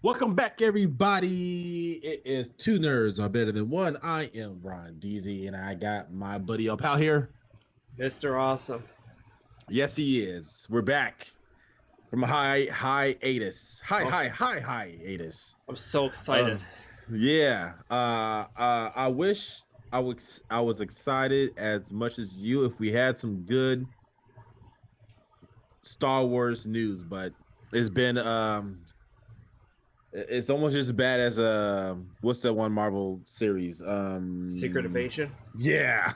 Welcome back, everybody. It is Two Nerds Are Better Than One. I am Ron DZ, and I got my buddy up out here. Mr. Awesome. Yes, he is. We're back from a hiatus. Hiatus. I'm so excited. I wish I was excited as much as you if we had some good Star Wars news, but it's been it's almost just as bad as what's that one Marvel series? Secret Invasion. Yeah.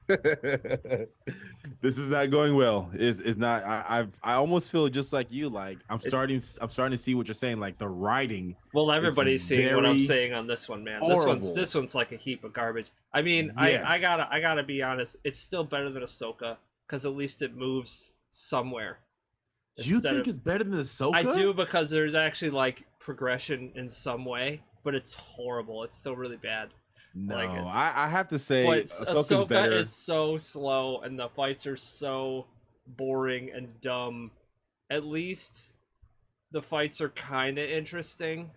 This is not going well. It's not. I almost feel just like you. Like I'm starting to see what you're saying. Like the writing. Well, everybody's seeing what I'm saying on this one, man. Horrible. This one's like a heap of garbage. I mean, yes. I gotta be honest. It's still better than Ahsoka because at least it moves somewhere. You think it's better than Ahsoka? I do, because there's actually like progression in some way, but it's horrible. It's still really bad. No, I have to say Ahsoka is so slow and the fights are so boring and dumb. At least the fights are kind of interesting,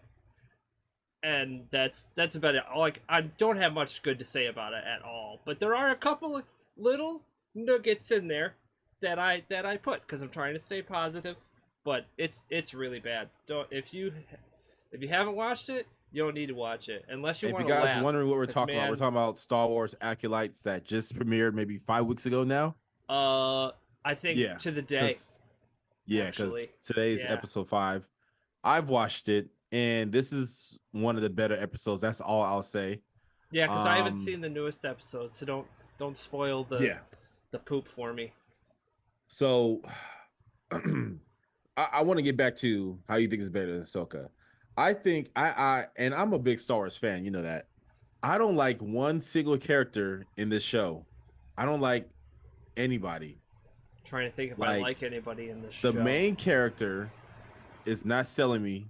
and that's about it. Like, I don't have much good to say about it at all, but there are a couple of little nuggets in there that I put because I'm trying to stay positive. But it's really bad. If you haven't watched it, you don't need to watch it unless you want to laugh. If you guys are wondering what we're talking about, we're talking about Star Wars Acolytes that just premiered maybe 5 weeks ago now. I think to the day. Because today's episode 5. I've watched it, and this is one of the better episodes. That's all I'll say. Yeah, because I haven't seen the newest episode, so don't spoil the poop for me. So, I want to get back to how you think it's better than Ahsoka. I think and I'm a big Star Wars fan, you know that. I don't like one single character in this show. I don't like anybody. I'm trying to think if I like anybody in this show. The main character is not selling me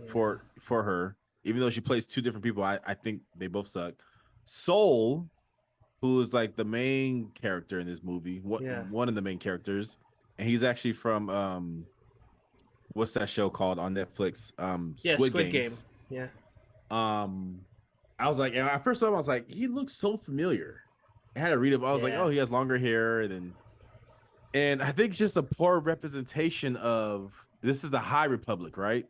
for her, even though she plays two different people. I think they both suck. Soul, who is like the main character in this movie, one of the main characters, and he's actually from what's that show called on Netflix? Squid Game. Yeah. I was like, and at first time I was like, he looks so familiar. I had to read it, but I was like, oh, he has longer hair, and I think it's just a poor representation of this is the High Republic, right?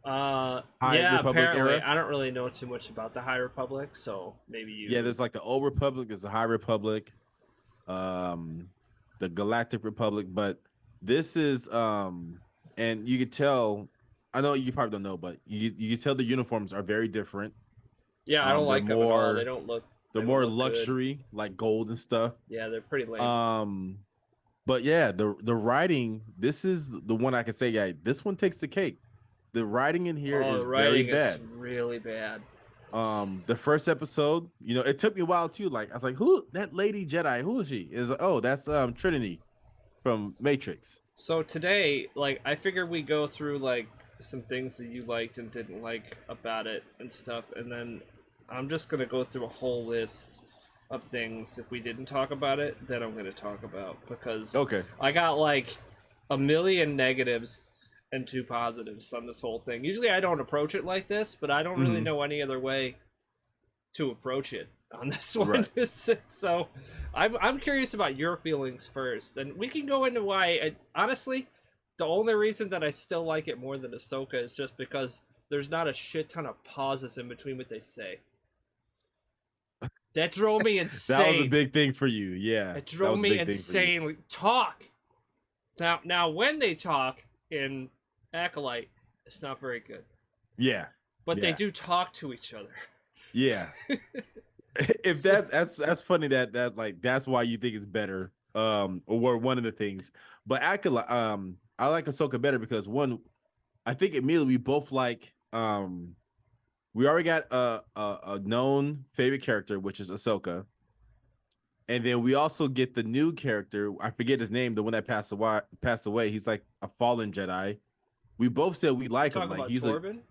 High Republic apparently. Era? I don't really know too much about the High Republic, so maybe you. Yeah, there's like the Old Republic, there's the High Republic, the Galactic Republic, but this is and you could tell, I know you probably don't know, but you can tell the uniforms are very different. Yeah, I don't like them at all. They don't look. They're more luxury, good. Like gold and stuff. Yeah, they're pretty lame. But yeah, the writing. This is the one I can say. Yeah, this one takes the cake. The writing in here is very bad. Really bad. The first episode, it took me a while too. Like I was like, who that lady Jedi? Who is she? Is that's Trinity from Matrix. So today, like, I figured we go through like some things that you liked and didn't like about it and stuff, and then I'm just gonna go through a whole list of things if we didn't talk about it that I'm gonna talk about, because I got like a million negatives and 2 positives on this whole thing. Usually I don't approach it like this, but I don't really know any other way to approach it on this one. Right. So I'm curious about your feelings first, and we can go into why. Honestly, the only reason that I still like it more than Ahsoka is just because there's not a shit ton of pauses in between what they say. That drove me insane. That was a big thing for you, yeah. It drove me insane. Like, talk. Now, when they talk in Acolyte, it's not very good. Yeah. But they do talk to each other. Yeah. If that's funny that like that's why you think it's better. Or one of the things. But Acolyte, I like Ahsoka better because one, I think immediately we both like we already got a known favorite character, which is Ahsoka. And then we also get the new character. I forget his name, the one that passed away. He's like a fallen Jedi. We both said we like him. Like he's Torben?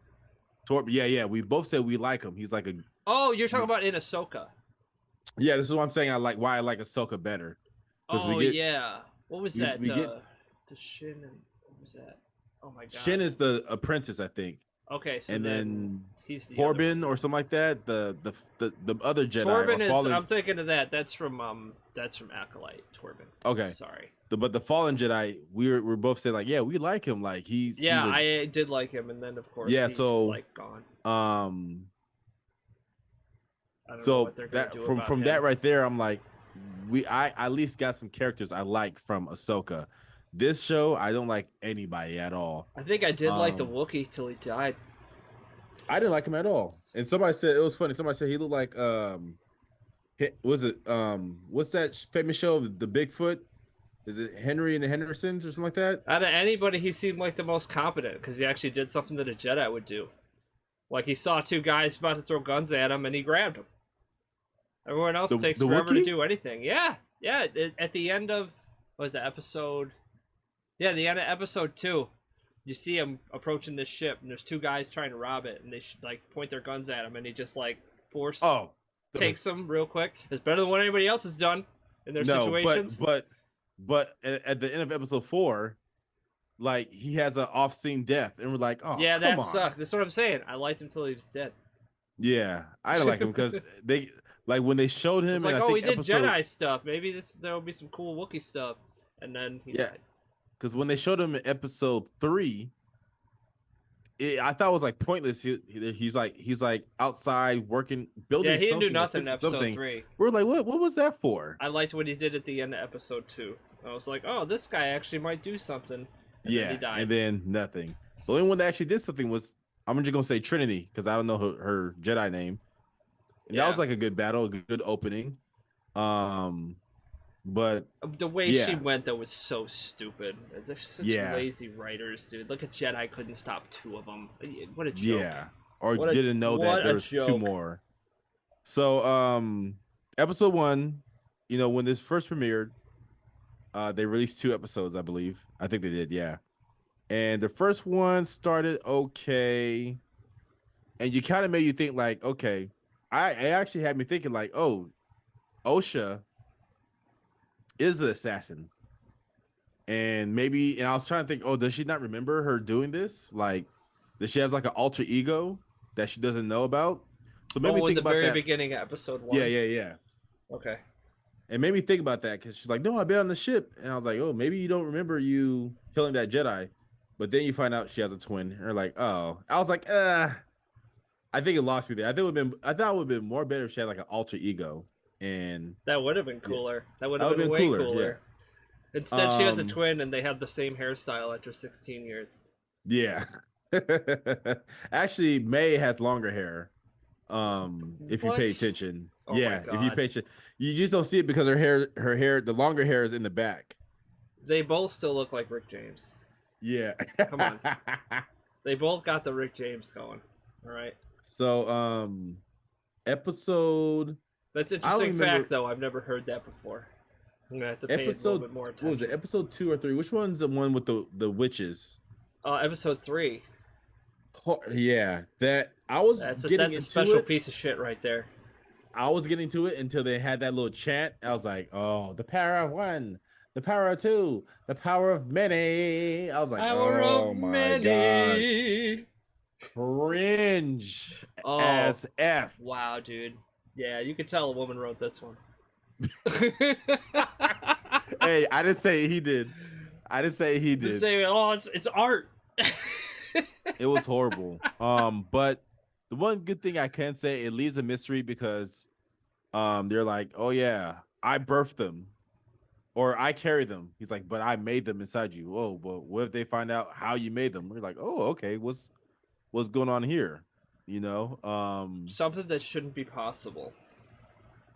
Torben. Yeah. We both said we like him. He's like a. Oh, you're talking about in Ahsoka. Yeah, this is what I'm saying. Why I like Ahsoka better. Oh, yeah. What was that? The Shin and what was that? Oh my god. Shin is the apprentice, I think, Okay, so and then then he's the other Corbin one. or something like that. The other Jedi or Torben is. fallen. I'm thinking of that. That's from Acolyte. Torben. Okay, Sorry. but the fallen Jedi, we're both saying like, yeah, we like him. Like he's Yeah, a I did like him, and then of course yeah. he's So like gone. um, I don't know so what they're gonna that do about from him. that right there, I'm like, I at least got some characters I like from Ahsoka. This show, I don't like anybody at all. I think I did like the Um, Wookiee till he died. I didn't like him at all. And somebody said it was funny. Somebody said he looked like was it what's that famous show of the Bigfoot? Is it Henry and the Hendersons or something like that? Out of anybody, he seemed like the most competent because he actually did something that a Jedi would do. Like he saw two guys about to throw guns at him, and he grabbed them. Everyone else takes The forever to Wookiee? do anything. Yeah, yeah. At the end of what was the episode? Yeah, the end of episode 2, you see him approaching this ship, and there's two guys trying to rob it, and they like point their guns at him, and he just like Oh, takes them real quick. It's better than what anybody else has done in their no, situations. but at the end of episode 4, like he has an off-scene death, and we're like, oh, Yeah, come that on. sucks. That's what I'm saying. I liked him till he was dead. Yeah, I don't like him because they like when they showed him, It's and like, I oh, think we did episode Jedi stuff. Maybe there will be some cool Wookiee stuff, and then he yeah, died. because when they showed him in episode 3, I thought it was like pointless. He's like outside working, building Yeah, he didn't do something, or nothing in fixing episode something. 3. We're like, what was that for? I liked what he did at the end of episode 2. I was like, oh, this guy actually might do something. And then he died. And then nothing. The only one that actually did something was, I'm just gonna say Trinity because I don't know her Jedi name. And that was like a good battle, a good opening. But the way she went though was so stupid. They're such lazy writers, dude. Look at Jedi couldn't stop 2 of them. What a joke. Yeah, or didn't know that there was 2 more. So episode 1, when this first premiered, they released 2 episodes, I believe. I think they did, yeah. And the first one started okay, and you kind of made you think like, okay, it actually had me thinking like, oh, Osha is the assassin, and I was trying to think, oh, does she not remember her doing this? Like, does she have like an alter ego that she doesn't know about? So maybe think about that. The very beginning of episode 1. Yeah. Okay. And made me think about that because she's like, no, I've been on the ship, and I was like, oh, maybe you don't remember you killing that Jedi. But then you find out she has a twin. And you're like, oh. I was like, I think it lost me there. I thought it would have been more better if she had like an alter ego. And that would have been cooler. Yeah. That would have been way cooler. Yeah. Instead, she has a twin and they have the same hairstyle after 16 years. Yeah. Actually, May has longer hair. If you pay attention. Oh yeah, if you pay attention. You just don't see it because her hair, the longer hair is in the back. They both still look like Rick James. Yeah. Come on. They both got the Rick James going. All right. So, episode. That's interesting fact, though. I've never heard that before. I'm gonna have to pay a little bit more attention. What was it? Episode 2 or 3? Which one's the one with the witches? Episode 3. Yeah, that's a special piece of shit right there. I was getting to it until they had that little chant. I was like, oh, the power of 1. The power of 2, the power of many. I was like, oh my gosh. Cringe as F. Wow, dude. Yeah, you could tell a woman wrote this one. Hey, I didn't say he did. Just say, oh, it's art. It was horrible. But the one good thing I can say, it leaves a mystery because they're like, oh yeah, I birthed them. Or I carry them. He's like, but I made them inside you. Oh, but what if they find out how you made them? We're like, oh, okay. What's going on here? Something that shouldn't be possible.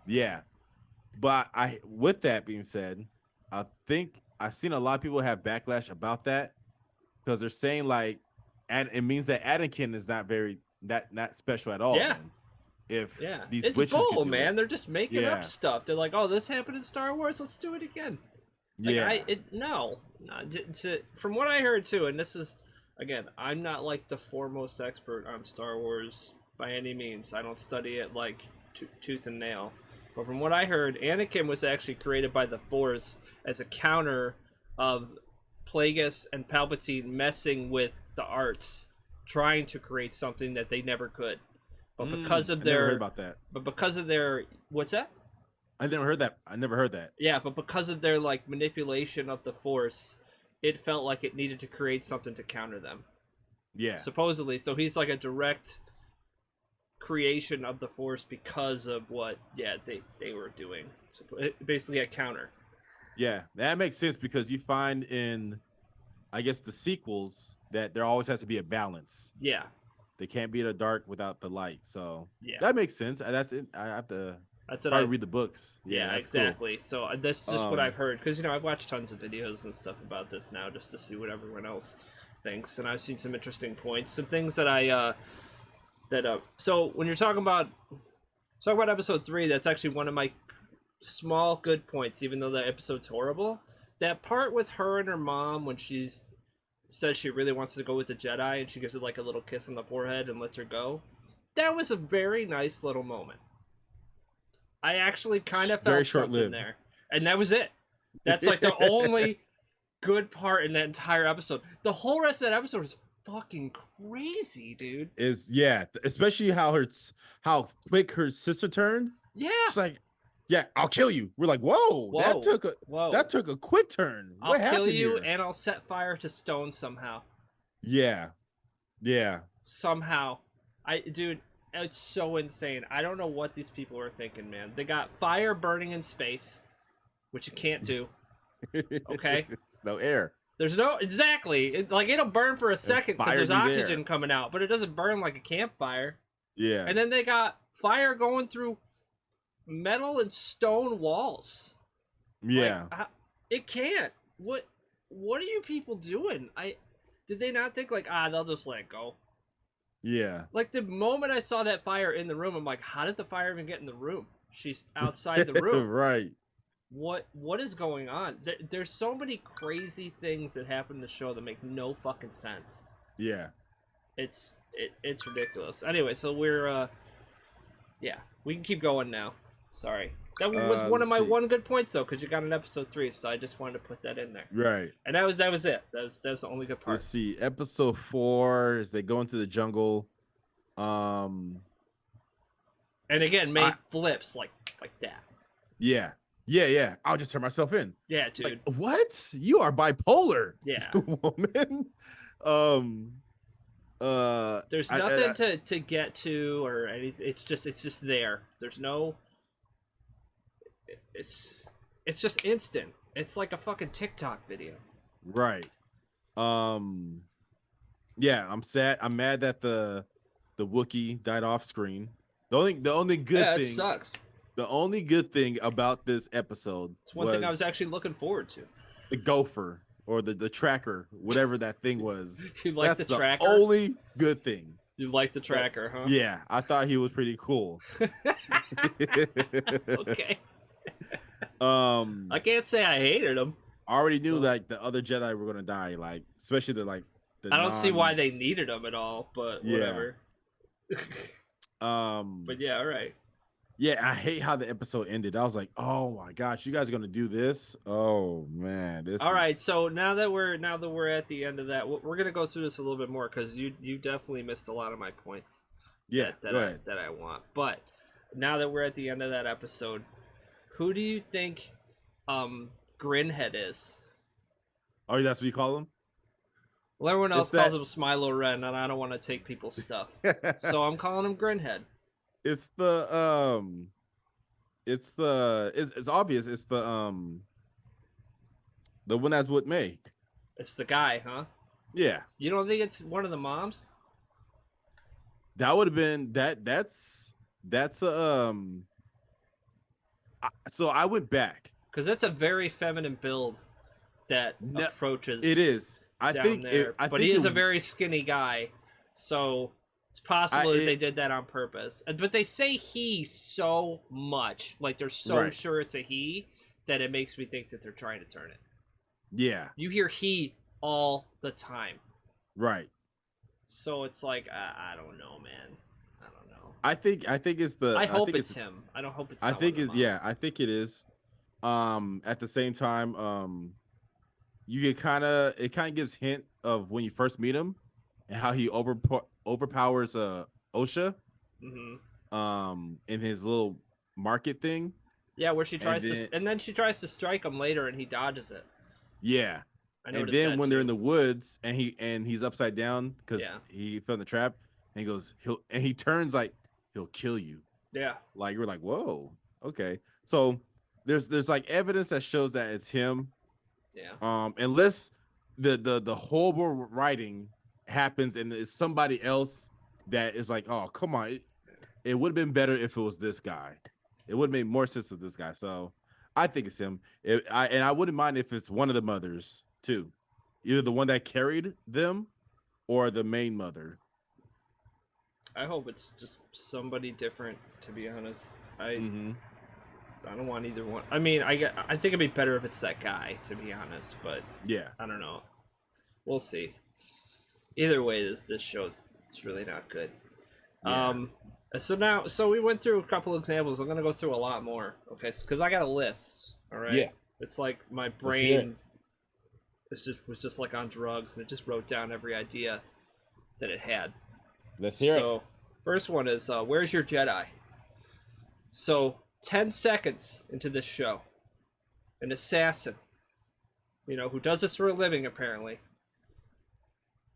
Yeah. But with that being said, I think I've seen a lot of people have backlash about that because they're saying like, and it means that Anakin is not not special at all. Yeah. Man. If these it's witches bull, man. They're just making up Yeah. stuff. They're like, oh, this happened in Star Wars. Let's do it again. Like, Yeah. No. From what I heard too, and this is, again, I'm not like the foremost expert on Star Wars by any means. I don't study it like tooth and nail. But from what I heard, Anakin was actually created by the Force as a counter of Plagueis and Palpatine messing with the arts, trying to create something that they never could. But because of I their never heard about that. but because of their what's that? I never heard that. I never heard that. Yeah, but because of their like manipulation of the Force, it felt like it needed to create something to counter them. Yeah. Supposedly, so he's like a direct creation of the Force because of what they were doing. So basically a counter. Yeah, that makes sense because you find in, I guess, the sequels that there always has to be a balance. Yeah. They can't be the dark without the light. So Yeah. that makes sense. That's it. I have to That's what probably read the books. Yeah, that's exactly. Cool. So that's just what I've heard because I've watched tons of videos and stuff about this now just to see what everyone else thinks, and I've seen some interesting points, some things that so when you're talking about episode 3, that's actually one of my small good points, even though that episode's horrible. That part with her and her mom when she says she really wants to go with the Jedi and she gives her like a little kiss on the forehead and lets her go. That was a very nice little moment. I actually kind of felt something there. And that was it. That's like the only good part in that entire episode. The whole rest of that episode is fucking crazy, dude. Especially how quick her sister turned. Yeah. She's like, yeah, I'll kill you. We're like, whoa. That took a quick turn. I'll kill you and I'll set fire to stone somehow. Yeah. Yeah. Somehow. Dude, it's so insane. I don't know what these people are thinking, man. They got fire burning in space, which you can't do. Okay? It's no air. There's no... Exactly. It'll burn for a second because there's oxygen coming out, but it doesn't burn like a campfire. Yeah. And then they got fire going through metal and stone walls. Yeah. It can't. What are you people doing? Did they not think like, they'll just let it go? Yeah. Like the moment I saw that fire in the room, I'm like, how did the fire even get in the room? She's outside the room. Right. What is going on? There's so many crazy things that happen in the show that make no fucking sense. Yeah. It's ridiculous. Anyway, so we're we can keep going now. Sorry. That was one of my one good points though, because you got an episode 3, so I just wanted to put that in there. Right. And that was it. That's the only good part. Let's see. Episode 4 is they go into the jungle. And again, made flips like that. Yeah. Yeah. I'll just turn myself in. Yeah, dude. Like, what? You are bipolar. Yeah. Woman. There's nothing to get to or anything. It's just there. There's no. It's just instant. It's like a fucking TikTok video. Right. Yeah, I'm sad. I'm mad that the Wookiee died off screen. The only good thing. It sucks. The only good thing about this episode. It's one thing I was actually looking forward to. The gopher or the tracker, whatever that thing was. You like the tracker? The only good thing. You like the tracker, huh? Yeah, I thought he was pretty cool. Okay. I can't say I hated him. I already knew like the other Jedi were gonna die, like especially the I don't see why they needed him at all, but whatever. But yeah, all right. Yeah, I hate how the episode ended. I was like, oh my gosh, you guys are gonna do this? Oh man, this. All right, so now that we're at the end of that, we're gonna go through this a little bit more because you definitely missed a lot of my points. Yeah, that I want. But now that we're at the end of that episode, who do you think Grinhead is? Oh, that's what you call him? Well, everyone else calls him Smilo Ren, and I don't want to take people's stuff, so I'm calling him Grinhead. It's obvious. It's the one that's with May. It's the guy, huh? Yeah. You don't think it's one of the moms? That would have been that's so I went back because that's a very feminine build that approaches. It is. I think he is a very skinny guy, so it's possible that they did that on purpose. But they say he so much, like they're so sure it's a he, that it makes me think that they're trying to turn it. Yeah. You hear he all the time. Right. So it's like I don't know, man. I don't know. I think it's the. I hope it's him. I don't hope it's. I think it's I think it is. At the same time, you get it kind of gives hint of when you first meet him and how he overpowers Osha Hmm. in his little market thing. Yeah, where she And tries to, then and then she tries to strike him later, and he dodges it. yeah. I And noticed then that when they're in too. the woods and he's upside down Yeah, because he fell in the trap and he goes, he turns like he'll kill you. yeah, Like you're like, whoa, okay. So there's like evidence that shows that it's him. yeah, Unless the horrible writing happens and it's somebody else that is like, oh come on, it would have been better if it was this guy. It would have made more sense with this guy. So I think it's him. I wouldn't mind if it's one of the mothers too, either the one that carried them or the main mother. I hope it's just somebody different. To be honest, I Mm-hmm. I don't want either one. I mean, I think it'd be better if it's that guy. To be honest, but Yeah. I don't know. We'll see. Either way, this show is really not good. Yeah. So we went through a couple examples. I'm gonna go through a lot more. Okay, because I got a list. All right. Yeah. It's like my Let's hear it. brain was just like on drugs, and it just wrote down every idea that it had. Let's hear it. So first one is where's your Jedi? So 10 seconds into this show, an assassin, who does this for a living apparently,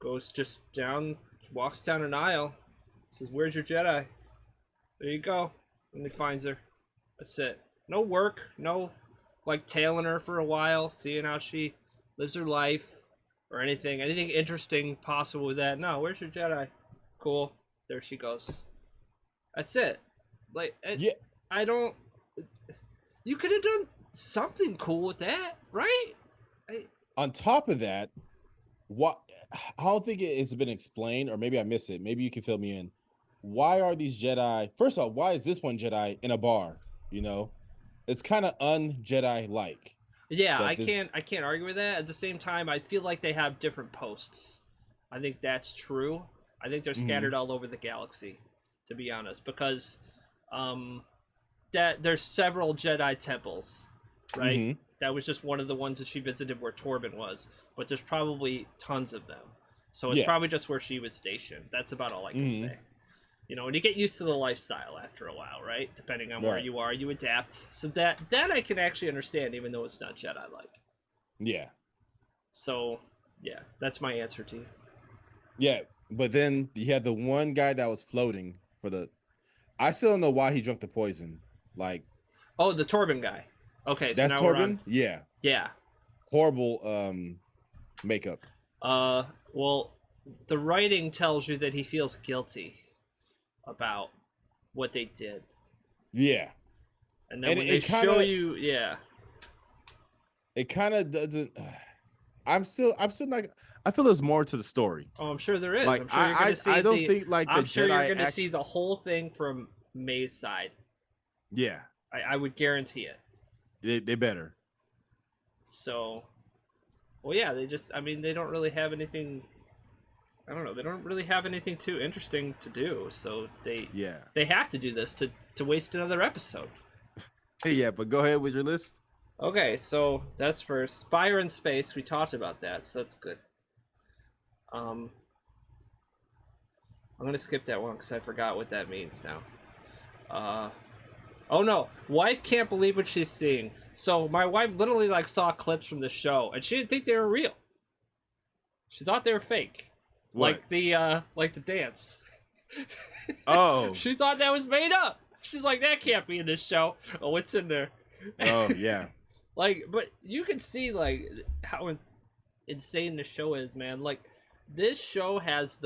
goes just down, walks down an aisle, says, "Where's your Jedi?" There you go. And he finds her. That's it. No work, no like tailing her for a while, seeing how she lives her life or anything interesting possible with that. No, where's your Jedi? Cool. There she goes. That's it. Like, Yeah. I don't. You could have done something cool with that, right? On top of that, what I don't think it's been explained, or maybe I missed it. Maybe you can fill me in. Why are these Jedi? First of all, why is this one Jedi in a bar? It's kind of un-Jedi like. Yeah, I can't argue with that. At the same time, I feel like they have different posts. I think that's true. I think they're scattered all over the galaxy, to be honest, because that there's several Jedi temples, right? Mhm. That was just one of the ones that she visited where Torben was, but there's probably tons of them. So it's Yeah. probably just where she was stationed. That's about all I can say. And you get used to the lifestyle after a while, right? Depending on where Right. you are, you adapt. So that I can actually understand, even though it's not Jedi like. Yeah. So yeah, that's my answer to you. Yeah. But then you had the one guy that was floating for the. I still don't know why he drank the poison. Like, Oh, the Torben guy. Okay, so that's now we're Torben? on. Yeah. Yeah. Horrible makeup. Well, the writing tells you that he feels guilty about what they did, Yeah. and then And when it they kinda- show you, yeah, It kind of doesn't. I'm still not. I feel there's more to the story. oh, I'm sure there is. Like I'm sure you're gonna see. I don't think like the I'm sure Jedi you're gonna see the whole thing from May's side. Yeah, I would guarantee it. they better. So, well, yeah, they don't really have anything. I don't know. They don't really have anything too interesting to do, so they have to do this to waste another episode. Yeah, but go ahead with your list. Okay, so that's first. Fire in space. We talked about that, so that's good. I'm gonna skip that one because I forgot what that means now. Oh no, wife can't believe what she's seeing. So my wife literally saw clips from the show, and she didn't think they were real. She thought they were fake. What? Like the dance. Oh. She thought that was made up. She's like, that can't be in this show. Oh, it's in there. Oh yeah. But you can see how insane the show is, man. This show has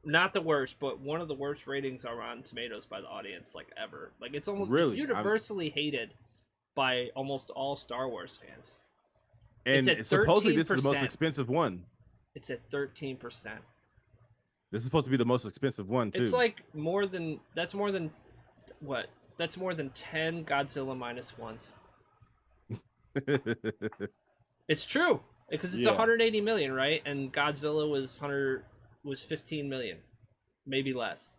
not the worst, but one of the worst ratings are on Tomatoes by the audience ever. It's almost Really? universally hated by almost all Star Wars fans. And supposedly this is the most 13%. expensive one. It's at 13%. This is supposed to be the most expensive one too. It's that's more than what? That's more than 10 Godzilla minus ones. It's true because it's 180 million, right? And Godzilla was 15 million, maybe less.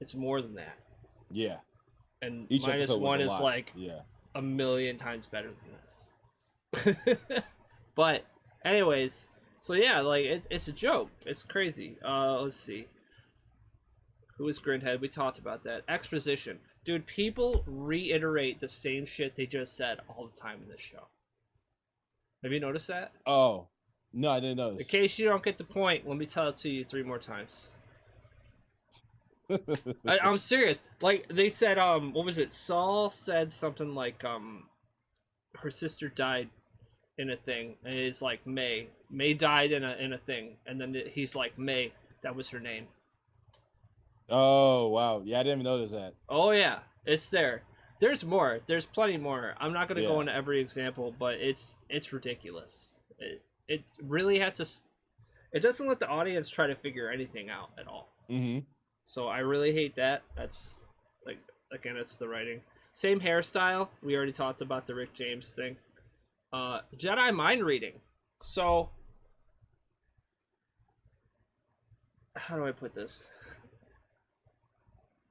It's more than that. Yeah. And Each minus episode was one a is lot. a million times better than this. But anyways, so yeah, like it's a joke. It's crazy. Let's see. Who is Grinhead? We talked about that. Exposition. Dude, people reiterate the same shit they just said all the time in this show. Have you noticed that? Oh, no, I didn't In notice. case you don't get the point, let me tell it to you 3 more times. I'm serious. Like they said, what was it? Saul said something like, her sister died in a thing, and it's like May. May died in a thing, and then he's like May. That was her name. Oh, wow. Yeah, I didn't even notice that. Oh yeah, it's there. There's more. There's plenty more. I'm not gonna go Yeah. into every example, but it's ridiculous. It really has to. It doesn't let the audience try to figure anything out at all. Mm-hmm. So I really hate that. That's like again, it's the writing. Same hairstyle. We already talked about the Rick James thing. Jedi mind reading. So how do I put this?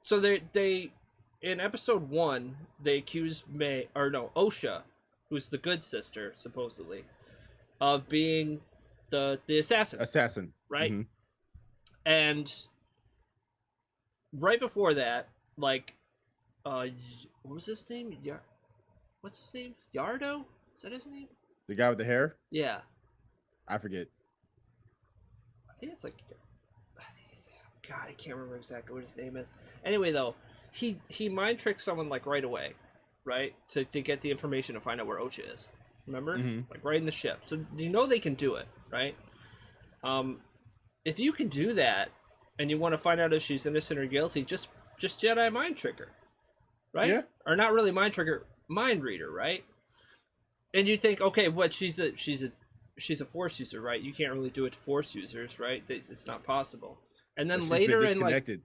So they in episode 1 they accuse Osha, who's the good sister supposedly, of being the assassin, right? Mm-hmm. And right before that, like, what was his name? What's his name? Yardo? Is that his name? The guy with the hair? Yeah, I forget. I think it's like, God, I can't remember exactly what his name is. Anyway, though, he mind tricks someone like right away, right? To get the information to find out where Osha is. Remember? Mm-hmm. Like right in the ship. So you know they can do it, right? If you can do that, and you want to find out if she's innocent or guilty, just Jedi mind trick her, right? Yeah. Or not really mind trick her, mind reader, right? And you think, okay, what she's a Force user, right? You can't really do it to Force users, right? It's not possible. And then She's later been in like, disconnected.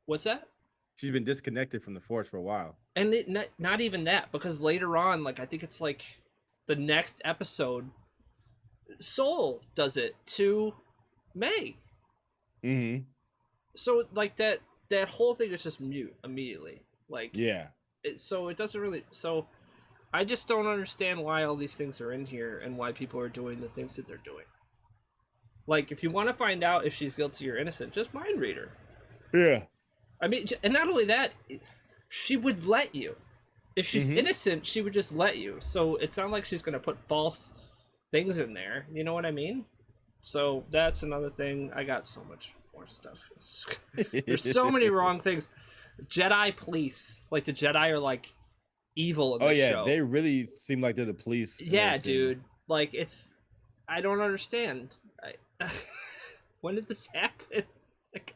what's that? She's been disconnected from the Force for a while. And not even that, because later on, like I think it's like the next episode, Soul does it to May. Mm-hmm. So like that whole thing is just mute immediately. Like Yeah. So it doesn't really. So I just don't understand why all these things are in here and why people are doing the things that they're doing. Like, if you want to find out if she's guilty or innocent, just mind read her. Yeah. I mean, and not only that, she would let you. If she's innocent, she would just let you. So it's not like she's going to put false things in there. You know what I mean? So that's another thing. I got so much more stuff. There's so many wrong things. Jedi police. Like, the Jedi are, like, evil in this show. They really seem like they're the police. Yeah, dude. Like, it's... I don't understand. When did this happen?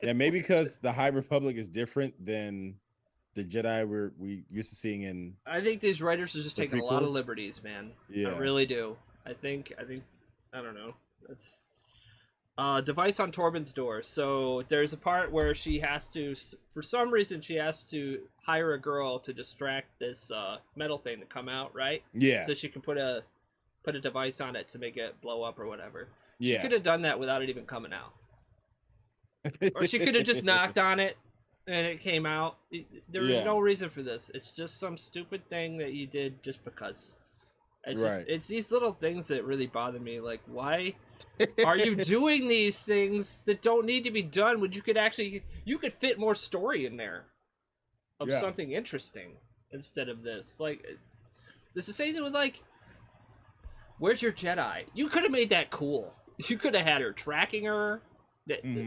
Yeah, maybe because the High Republic is different than the Jedi we used to seeing in. I think these writers are just taking a lot of prequels. liberties, man. Yeah. I really do. I think I don't know. It's device on Torben's door. So there's a part where she has to, for some reason, she has to hire a girl to distract this metal thing to come out, right? Yeah. So she can put a device on it to make it blow up or whatever. She Yeah. could have done that without it even coming out. Or she could have just knocked on it and it came out. There was no reason for this. It's just some stupid thing that you did just because. It's Right. just, it's these little things that really bother me. Like, why are you doing these things that don't need to be done when you could fit more story in there of something interesting instead of this. Like, it's the same thing with, like, where's your Jedi? You could have made that cool. You could have had her tracking her,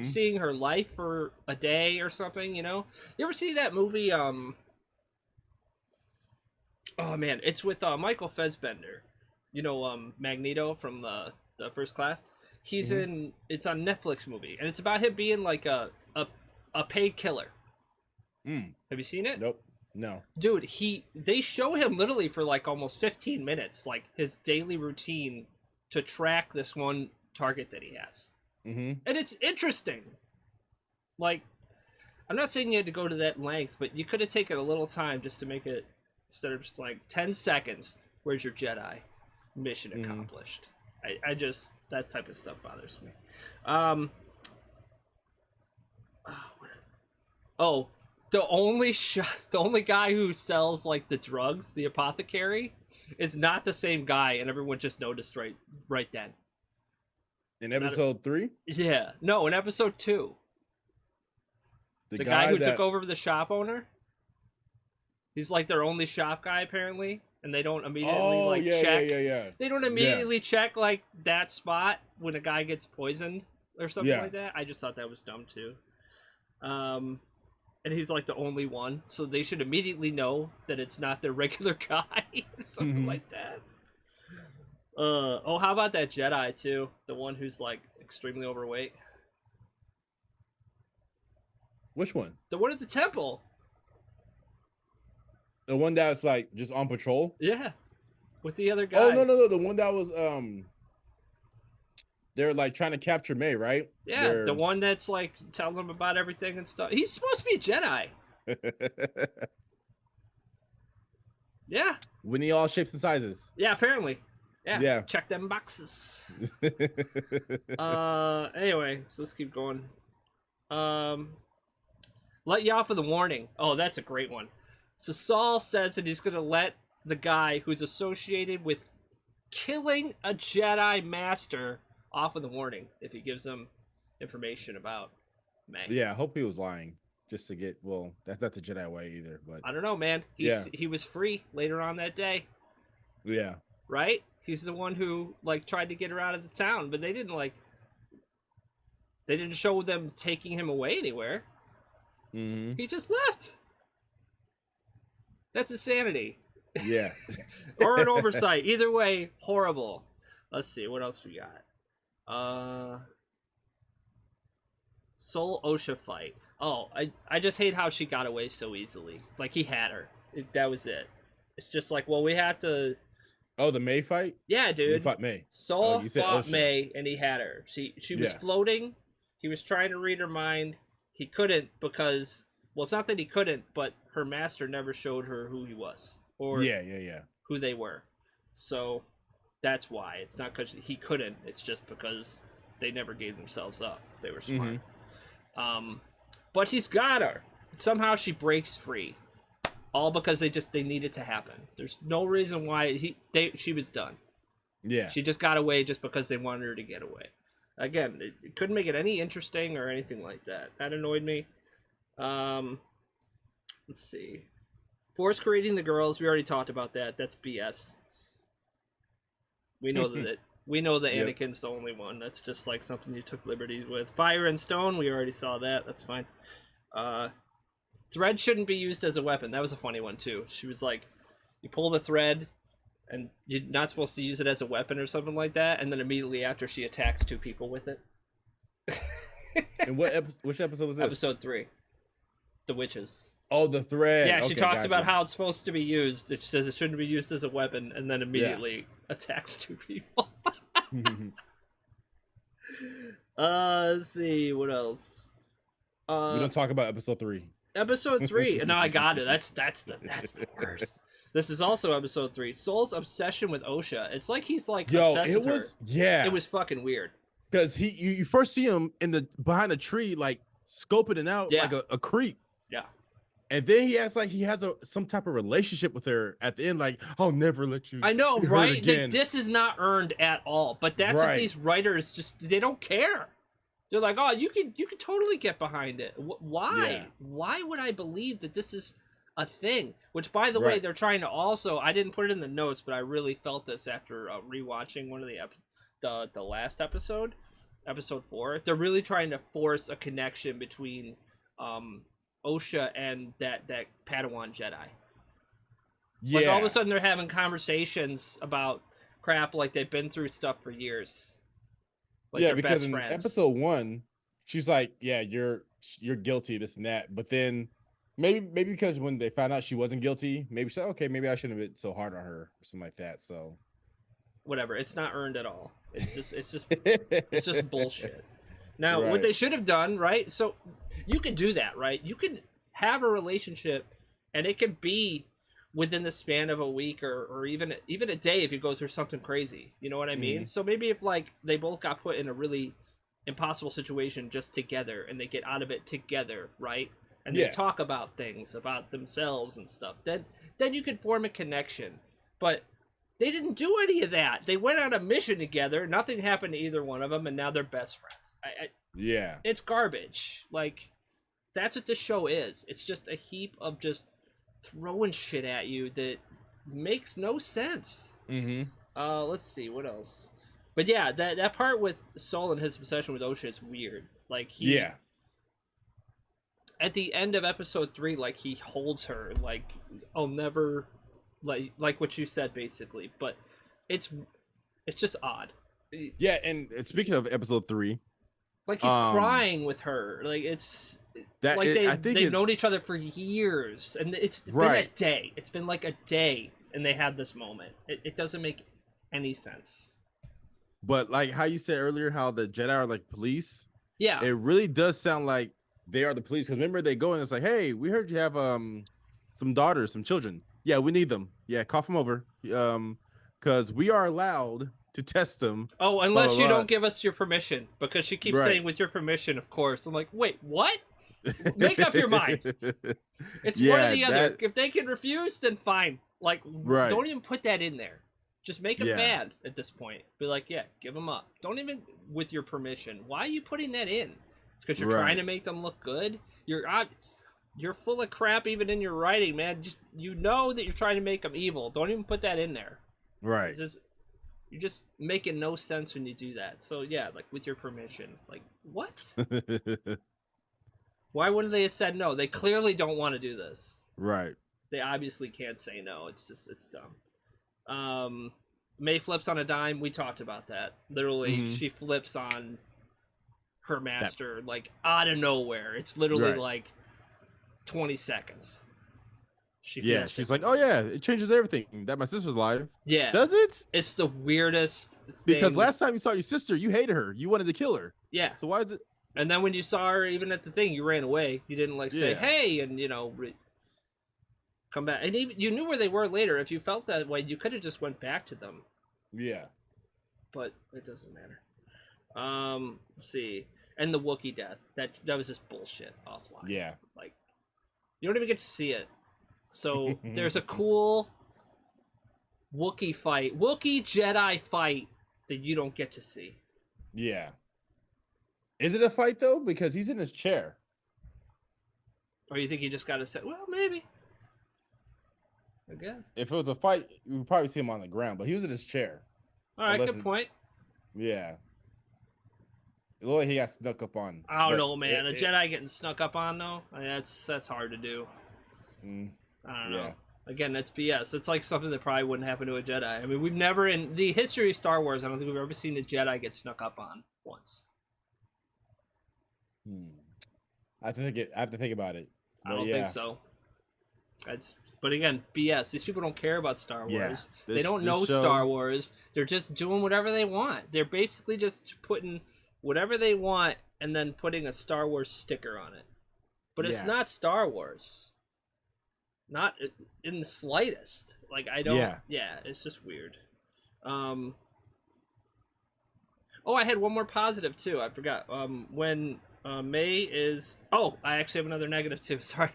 seeing her life for a day or something, you know? You ever see that movie, oh man, it's with Michael Fassbender. You know, Magneto from the First Class? He's in, it's a Netflix movie, and it's about him being like a paid killer. Have you seen it? Nope. No. Dude, they show him literally for like almost 15 minutes, like his daily routine to track this one target that he has. And it's interesting. Like, I'm not saying you had to go to that length, but you could have taken a little time just to make it, instead of just like 10 seconds, where's your Jedi? Mission accomplished. I just, that type of stuff bothers me. The only guy who sells like the drugs, the apothecary, is not the same guy, and everyone just noticed right then. In episode 3, Yeah, no, in episode 2, the guy who took over the shop owner. He's like their only shop guy apparently, and they don't immediately check. Yeah. They don't immediately check like that spot when a guy gets poisoned or something like that. I just thought that was dumb too. And he's like the only one, so they should immediately know that it's not their regular guy or something like that. How about that Jedi too? The one who's like extremely overweight. Which one? The one at the temple. The one that's like just on patrol? Yeah. With the other guy. Oh no, the one that was they're like trying to capture May, right? Yeah, the one that's like telling them about everything and stuff. He's supposed to be a Jedi. Yeah. We need all shapes and sizes. Yeah, apparently. Yeah. Check them boxes. Anyway, so let's keep going. Let you off with a warning. Oh, that's a great one. So Saul says that he's going to let the guy who's associated with killing a Jedi Master off with a warning if he gives them information about May. Yeah, I hope he was lying just to get. Well, that's not the Jedi way either. But I don't know, man. He was free later on that day. Yeah. Right? He's the one who like tried to get her out of the town, but they didn't show them taking him away anywhere. Mm-hmm. He just left. That's insanity. Yeah. Or an oversight. Either way, horrible. Let's see, what else we got? Soul Osha fight. Oh, I just hate how she got away so easily. Like, he had her. That was it. It's just like, well, we had to... Oh, the May fight? Yeah, dude. He fought May. Soul fought May, and he had her. She was floating. He was trying to read her mind. He couldn't because... Well, it's not that he couldn't, but her master never showed her who he was. Or who they were. So, that's why. It's not because he couldn't. It's just because they never gave themselves up. They were smart. Mm-hmm. But he's got her. Somehow she breaks free. All because they need it to happen. There's no reason why she was done. Yeah. She just got away just because they wanted her to get away. Again, it couldn't make it any interesting or anything like that. That annoyed me. Let's see. Force creating the girls, we already talked about that. That's BS. We know that Anakin's the only one. That's just like something you took liberties with. Fire and stone, we already saw that. That's fine. Thread shouldn't be used as a weapon. That was a funny one too. She was like, you pull the thread and you're not supposed to use it as a weapon or something like that, and then immediately after she attacks 2 people with it. And which episode was this? Episode 3. The witches. Oh, the thread. Yeah, she talks about how it's supposed to be used. It says it shouldn't be used as a weapon, and then immediately attacks 2 people. Let's see, what else? We don't talk about episode 3. Episode 3. No, I got it. That's the worst. This is also episode 3. Soul's obsession with Osha. It's like he's like obsessed with her. It was fucking weird. Because you first see him behind a tree, like scoping it out like a creep. Yeah. And then he acts like he has some type of relationship with her at the end, like, I'll never let you. I know, right? This is not earned at all. But that's what these writers they don't care. They're like, oh, you can totally get behind it. Why? Yeah. Why would I believe that this is a thing? Which, by the way, they're trying to also. I didn't put it in the notes, but I really felt this after rewatching one of the last episode, episode 4. They're really trying to force a connection between Osha and that Padawan Jedi. Yeah. Like all of a sudden they're having conversations about crap like they've been through stuff for years. Like because in episode 1, she's like, yeah, you're guilty, this and that. But then maybe because when they found out she wasn't guilty, maybe she said, okay, maybe I shouldn't have been so hard on her or something like that. So whatever. It's not earned at all. It's just bullshit. Now, what they should have done, right? So you can do that, right? You can have a relationship, and it can be within the span of a week or even a day if you go through something crazy. You know what I mean? So maybe if like they both got put in a really impossible situation just together, and they get out of it together, right? And they talk about things about themselves and stuff. Then you can form a connection. But They didn't do any of that. They went on a mission together. Nothing happened to either one of them, and now they're best friends. Yeah. It's garbage. Like, that's what this show is. It's just a heap of just throwing shit at you that makes no sense. Mm-hmm. Let's see, what else? But yeah, that part with Sol and his obsession with Osha is weird. Like, Yeah. At the end of episode 3, like, he holds her, like, I'll never, like what you said, basically. But it's just odd. Yeah, and speaking of episode 3, like, he's crying with her. Like, it's that like they've known each other other for years, and it's been right. a day. It's been like a day, and they had this moment. It doesn't make any sense. But like how you said earlier, how the Jedi are like police. Yeah, it really does sound like they are the police. Because remember, they go and it's like, hey, we heard you have some daughters, some children. Yeah, we need them. Yeah, cough them over. Because we are allowed to test them. Oh, unless you don't give us your permission, because she keeps saying with your permission, of course. I'm like, wait, what? Make up your mind. It's one or the other. If they can refuse, then fine. Like, don't even put that in there. Just make them bad at this point. Be like, yeah, give them up. Don't even with your permission. Why are you putting that in? Because you're trying to make them look good. You're full of crap even in your writing, man. Just you know that you're trying to make them evil. Don't even put that in there. Right. You're just making no sense when you do that. So yeah, like with your permission. Like what? Why wouldn't they have said no? They clearly don't want to do this. Right. They obviously can't say no. It's dumb. May flips on a dime. We talked about that. Literally, she flips on her master like out of nowhere. It's literally like 20 seconds. She's like, oh yeah, it changes everything that my sister's alive. Yeah. Does it? It's the weirdest thing. Because last time you saw your sister, you hated her. You wanted to kill her. Yeah. So why is it? And then when you saw her even at the thing, you ran away. You didn't like say, hey, and come back. And even you knew where they were later. If you felt that way, you could have just went back to them. Yeah. But it doesn't matter. Let's see. And the Wookiee death. That was just bullshit offline. Yeah. Like, you don't even get to see it. So there's a cool Wookiee Jedi fight that you don't get to see. Yeah. Is it a fight though? Because he's in his chair. Or you think he just got to say, well, maybe. Again. If it was a fight, you would probably see him on the ground, but he was in his chair. All right, good point. Yeah. It looked like he got snuck up on. I don't know, man. A Jedi getting snuck up on, though? I mean, that's hard to do. I don't know. Again, that's BS. It's like something that probably wouldn't happen to a Jedi. I mean, we've never, in the history of Star Wars, I don't think we've ever seen a Jedi get snuck up on once. I have to think about it. I don't think so. But again, BS. These people don't care about Star Wars. They don't know Star Wars. They're just doing whatever they want. They're basically just putting whatever they want and then putting a Star Wars sticker on it. But it's not Star Wars. Not in the slightest. Like, I don't... Yeah, it's just weird. Oh, I had one more positive, too. I forgot. When May is... Oh, I actually have another negative, too. Sorry.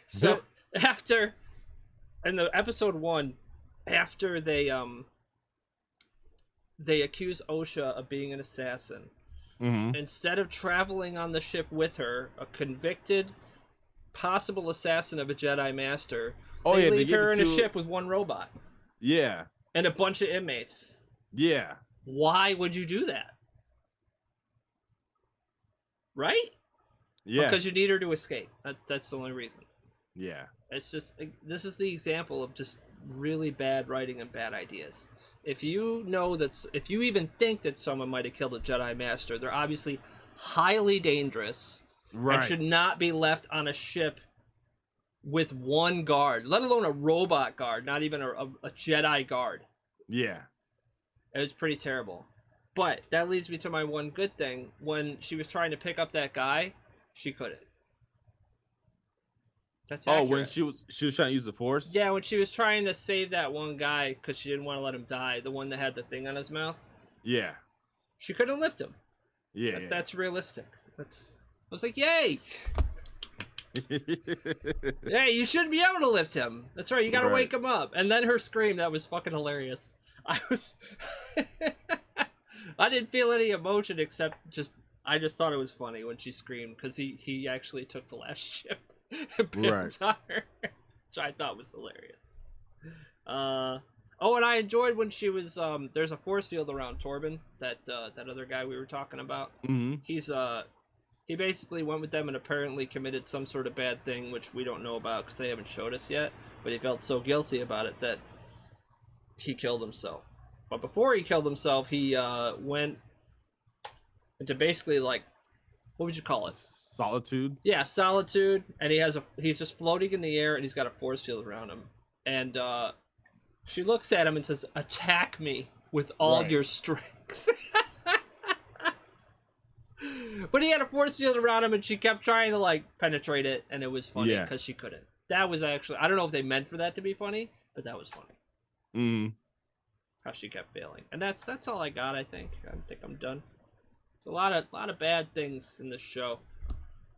So... After, in the episode 1, after they accuse Osha of being an assassin, instead of traveling on the ship with her, a convicted, possible assassin of a Jedi Master, they leave her in a ship with one robot. Yeah. And a bunch of inmates. Yeah. Why would you do that? Right? Yeah. Because you need her to escape. That's the only reason. Yeah. It's just, this is the example of just really bad writing and bad ideas. If you know that, if you even think that someone might have killed a Jedi Master, they're obviously highly dangerous and should not be left on a ship with one guard, let alone a robot guard, not even a Jedi guard. Yeah. It was pretty terrible. But that leads me to my one good thing. When she was trying to pick up that guy, she couldn't. That's accurate. When she was trying to use the Force? Yeah, when she was trying to save that one guy because she didn't want to let him die, the one that had the thing on his mouth. Yeah. She couldn't lift him. Yeah. That's realistic. I was like, yay! Yeah, you should be able to lift him. That's right, you gotta wake him up. And then her scream, that was fucking hilarious. I was I didn't feel any emotion except I just thought it was funny when she screamed because he actually took the last ship and pinned on her, which I thought was hilarious. Oh, and I enjoyed when she was there's a force field around Torben, that other guy we were talking about. Mm-hmm. He basically went with them and apparently committed some sort of bad thing, which we don't know about because they haven't showed us yet. But he felt so guilty about it that he killed himself. But before he killed himself, he went into basically like, what would you call it? Solitude. Yeah, solitude. And he's just floating in the air, and he's got a force field around him. And she looks at him and says, "Attack me with all your strength." But he had a force field around him, and she kept trying to like penetrate it, and it was funny because she couldn't. That was actually, I don't know if they meant for that to be funny, but that was funny. Mm. How she kept failing, and that's all I got. I think I'm done. There's a lot of bad things in this show.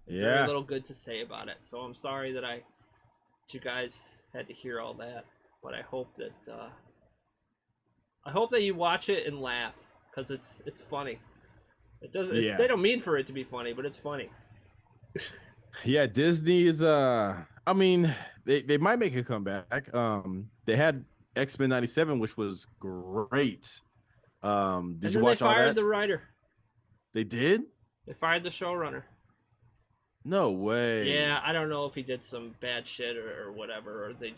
Very little good to say about it. So I'm sorry that you guys had to hear all that, but I hope that you watch it and laugh because it's funny. It doesn't. They don't mean for it to be funny, but it's funny. Yeah, Disney is. I mean, they might make a comeback. They had X-Men '97, which was great. Did you watch all that? They fired the writer. They did? They fired the showrunner. No way. Yeah, I don't know if he did some bad shit or whatever, or they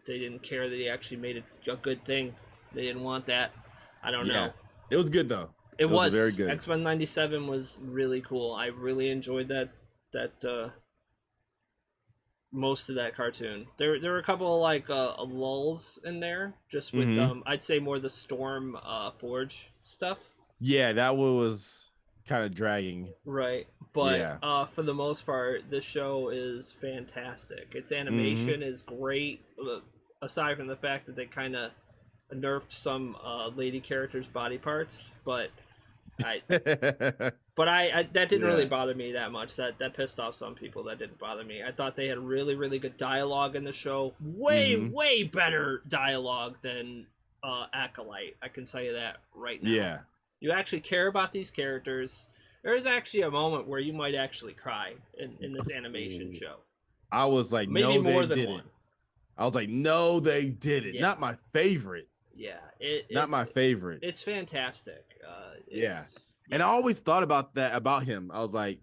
didn't care that he actually made a good thing. They didn't want that. I don't know. It was good though. It was very good. X-Men '97 was really cool. I really enjoyed that most of that cartoon. There were a couple of like lulls in there, just with I'd say more the Storm Forge stuff. Yeah, that was kind of dragging. Right. But for the most part, the show is fantastic. Its animation is great, aside from the fact that they kind of nerfed some lady characters' body parts, but that didn't really bother me that much. That pissed off some people. That didn't bother me. I thought they had really, really good dialogue in the show. Way better dialogue than Acolyte. I can tell you that right now. Yeah. You actually care about these characters. There is actually a moment where you might actually cry in this animation show. I was like, maybe no, more they than didn't. one. I was like, no, they didn't. Yeah. Not my favorite. Yeah, not my favorite. It's fantastic. And I always thought about him. I was like,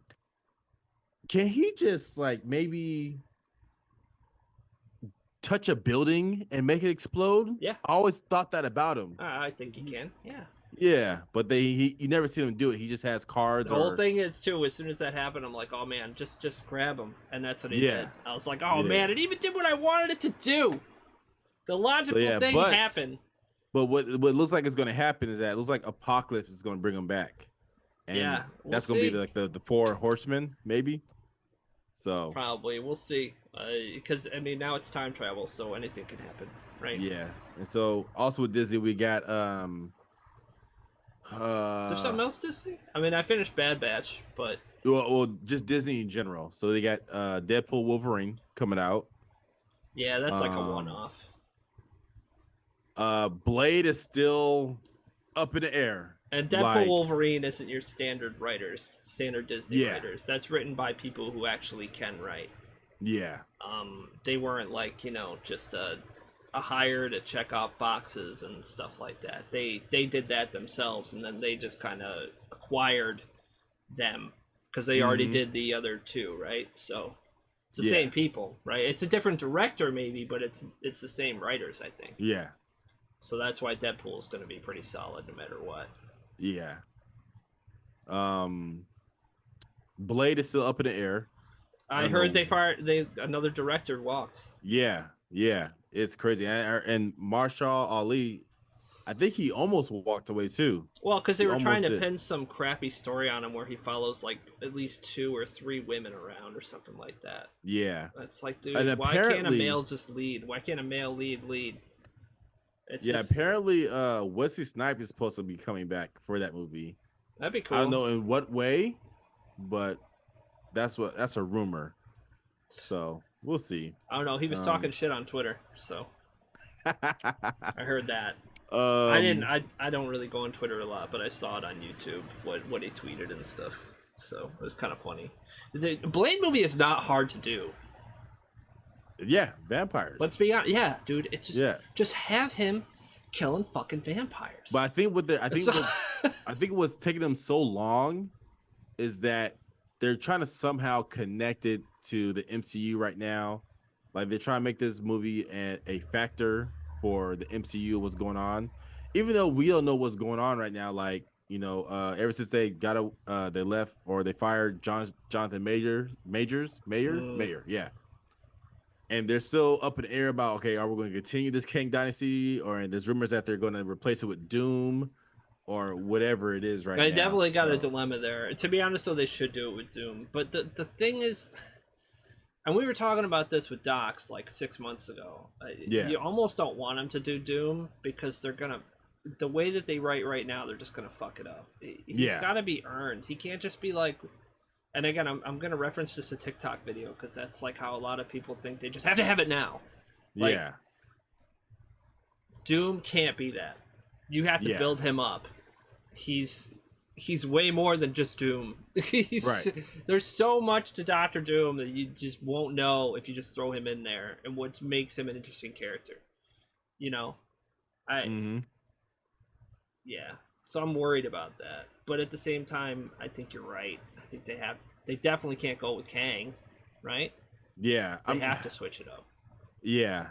can he just like maybe touch a building and make it explode? Yeah. I always thought that about him. I think he can. Yeah. Yeah, but you never see him do it. He just has cards. The whole thing is too. As soon as that happened, I'm like, oh man, just grab him, and that's what he did. I was like, oh man, it even did what I wanted it to do. The logical thing happened. But what looks like is going to happen is that it looks like Apocalypse is going to bring him back, and that's going to be like the four horsemen, maybe. So probably we'll see, because I mean now it's time travel, so anything can happen, right? Yeah, and so also with Disney we got there's something else Disney? I mean, I finished Bad Batch, but well, just Disney in general. So they got Deadpool Wolverine coming out. Yeah, that's like a one-off. Blade is still up in the air. And Deadpool Wolverine isn't your standard Disney writers. That's written by people who actually can write. Yeah. They weren't like, just a hire to check off boxes and stuff like that. They did that themselves, and then they just kind of acquired them because they already did the other two, right? So it's the same people, right? It's a different director maybe, but it's the same writers, I think. Yeah. So that's why Deadpool is going to be pretty solid no matter what. Yeah. Blade is still up in the air. I heard another director walked. Yeah. It's crazy. And Marshall Ali, I think he almost walked away too. Well, because they were trying to pin some crappy story on him where he follows like at least 2 or 3 women around or something like that. Yeah. It's like, dude, why can't a male just lead? Why can't a male lead? Apparently Wesley Snipes is supposed to be coming back for that movie. That'd be cool. I don't know in what way, but that's a rumor. So we'll see. I don't know. He was talking shit on Twitter, so I heard that. I didn't. Um, I don't really go on Twitter a lot, but I saw it on YouTube. What he tweeted and stuff. So it was kind of funny. The Blade movie is not hard to do. yeah, Let's vampires. be honest. Yeah, dude. It's Yeah, just have him killing fucking vampires. but I think what the It's I think what's taking them so long is that they're trying to somehow connect it to the MCU right now. Like they're trying to make this movie a factor for the MCU, what's going on, even though we don't know what's going on right now. Like ever since they they left or they fired Jonathan Mayer, yeah, and they're still up in the air about, okay, are we going to continue this Kang Dynasty, or there's rumors that they're going to replace it with Doom or whatever it is right I now. definitely got a So dilemma there. To be honest, though, they should do it with Doom. But the thing is, and we were talking about this with Docs like 6 months ago. yeah, You almost don't want them to do Doom because they're gonna, the way that they write right now, they're just gonna fuck it up. He's got to be earned. He can't just be like. And again, I'm gonna reference just a TikTok video because that's like how a lot of people think they just have to have it now. Like, yeah, Doom can't be that. You have to Yeah. build him up. He's way more than just Doom. Right. There's so much to Doctor Doom that you just won't know if you just throw him in there, and what makes him an interesting character. You know, hmm yeah. So I'm worried about that, but at the same time, I think you're right. I think they definitely can't go with Kang, right? yeah. They have to switch it up. Yeah,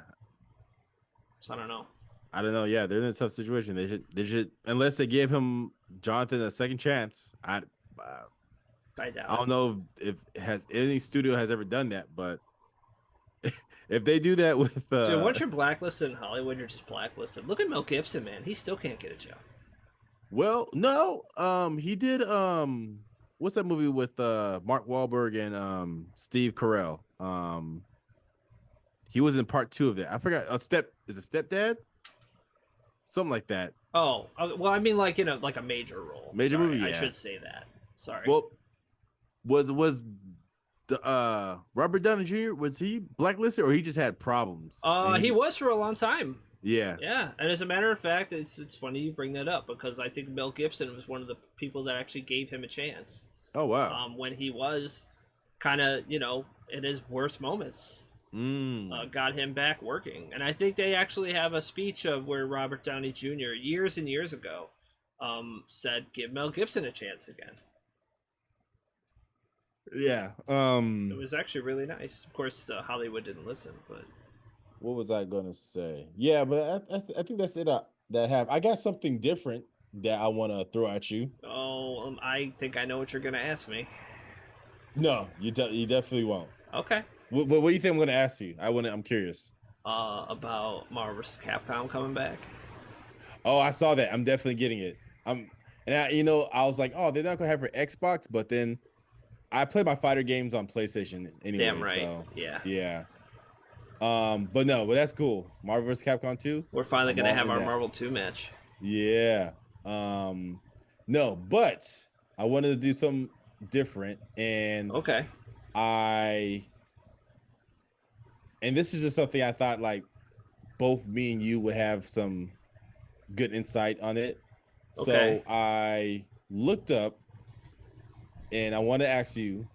So I don't know. I don't know. Yeah, they're in a tough situation. They should, unless they give him Jonathan a second chance. I doubt I it. don't know if has any studio has ever done that, but if they do that with Dude, once you're blacklisted in Hollywood, you're just blacklisted. Look at Mel Gibson, man. He still can't get a job. well, no, he did what's that movie with Mark Wahlberg and Steve Carell? He was in part 2 of that. I forgot. Is it Stepdad? Something like that. Oh, well, I mean, like in a major role. Major Sorry, movie, I yeah. should say that. Sorry. Well, was the Robert Downey Jr. was he blacklisted or he just had problems? He was for a long time. Yeah. Yeah, and as a matter of fact, it's funny you bring that up because I think Mel Gibson was one of the people that actually gave him a chance. Oh wow. When he was kind of in his worst moments. Got him back working. And I think they actually have a speech of where Robert Downey Jr. years and years ago said, give Mel Gibson a chance again. Yeah. It was actually really nice. Of course, Hollywood didn't listen, but What was I gonna say? Yeah, but I think that's it. That I have. I got something different that I want to throw at you. I think I know what you're gonna ask me. No, you definitely won't. Okay. What do you think I'm gonna ask you? I'm curious. About Marvel vs. Capcom coming back. Oh, I saw that. I'm definitely getting it. I was like, oh, they're not gonna have for Xbox, but then I play my fighter games on PlayStation anyway. Damn right. So, yeah. Yeah. But that's cool. Marvel vs. Capcom 2. We're finally gonna have our Marvel 2 match. Yeah. No, but I wanted to do something different, and okay. And this is just something I thought like both me and you would have some good insight on it. Okay. So I looked up and I want to ask you,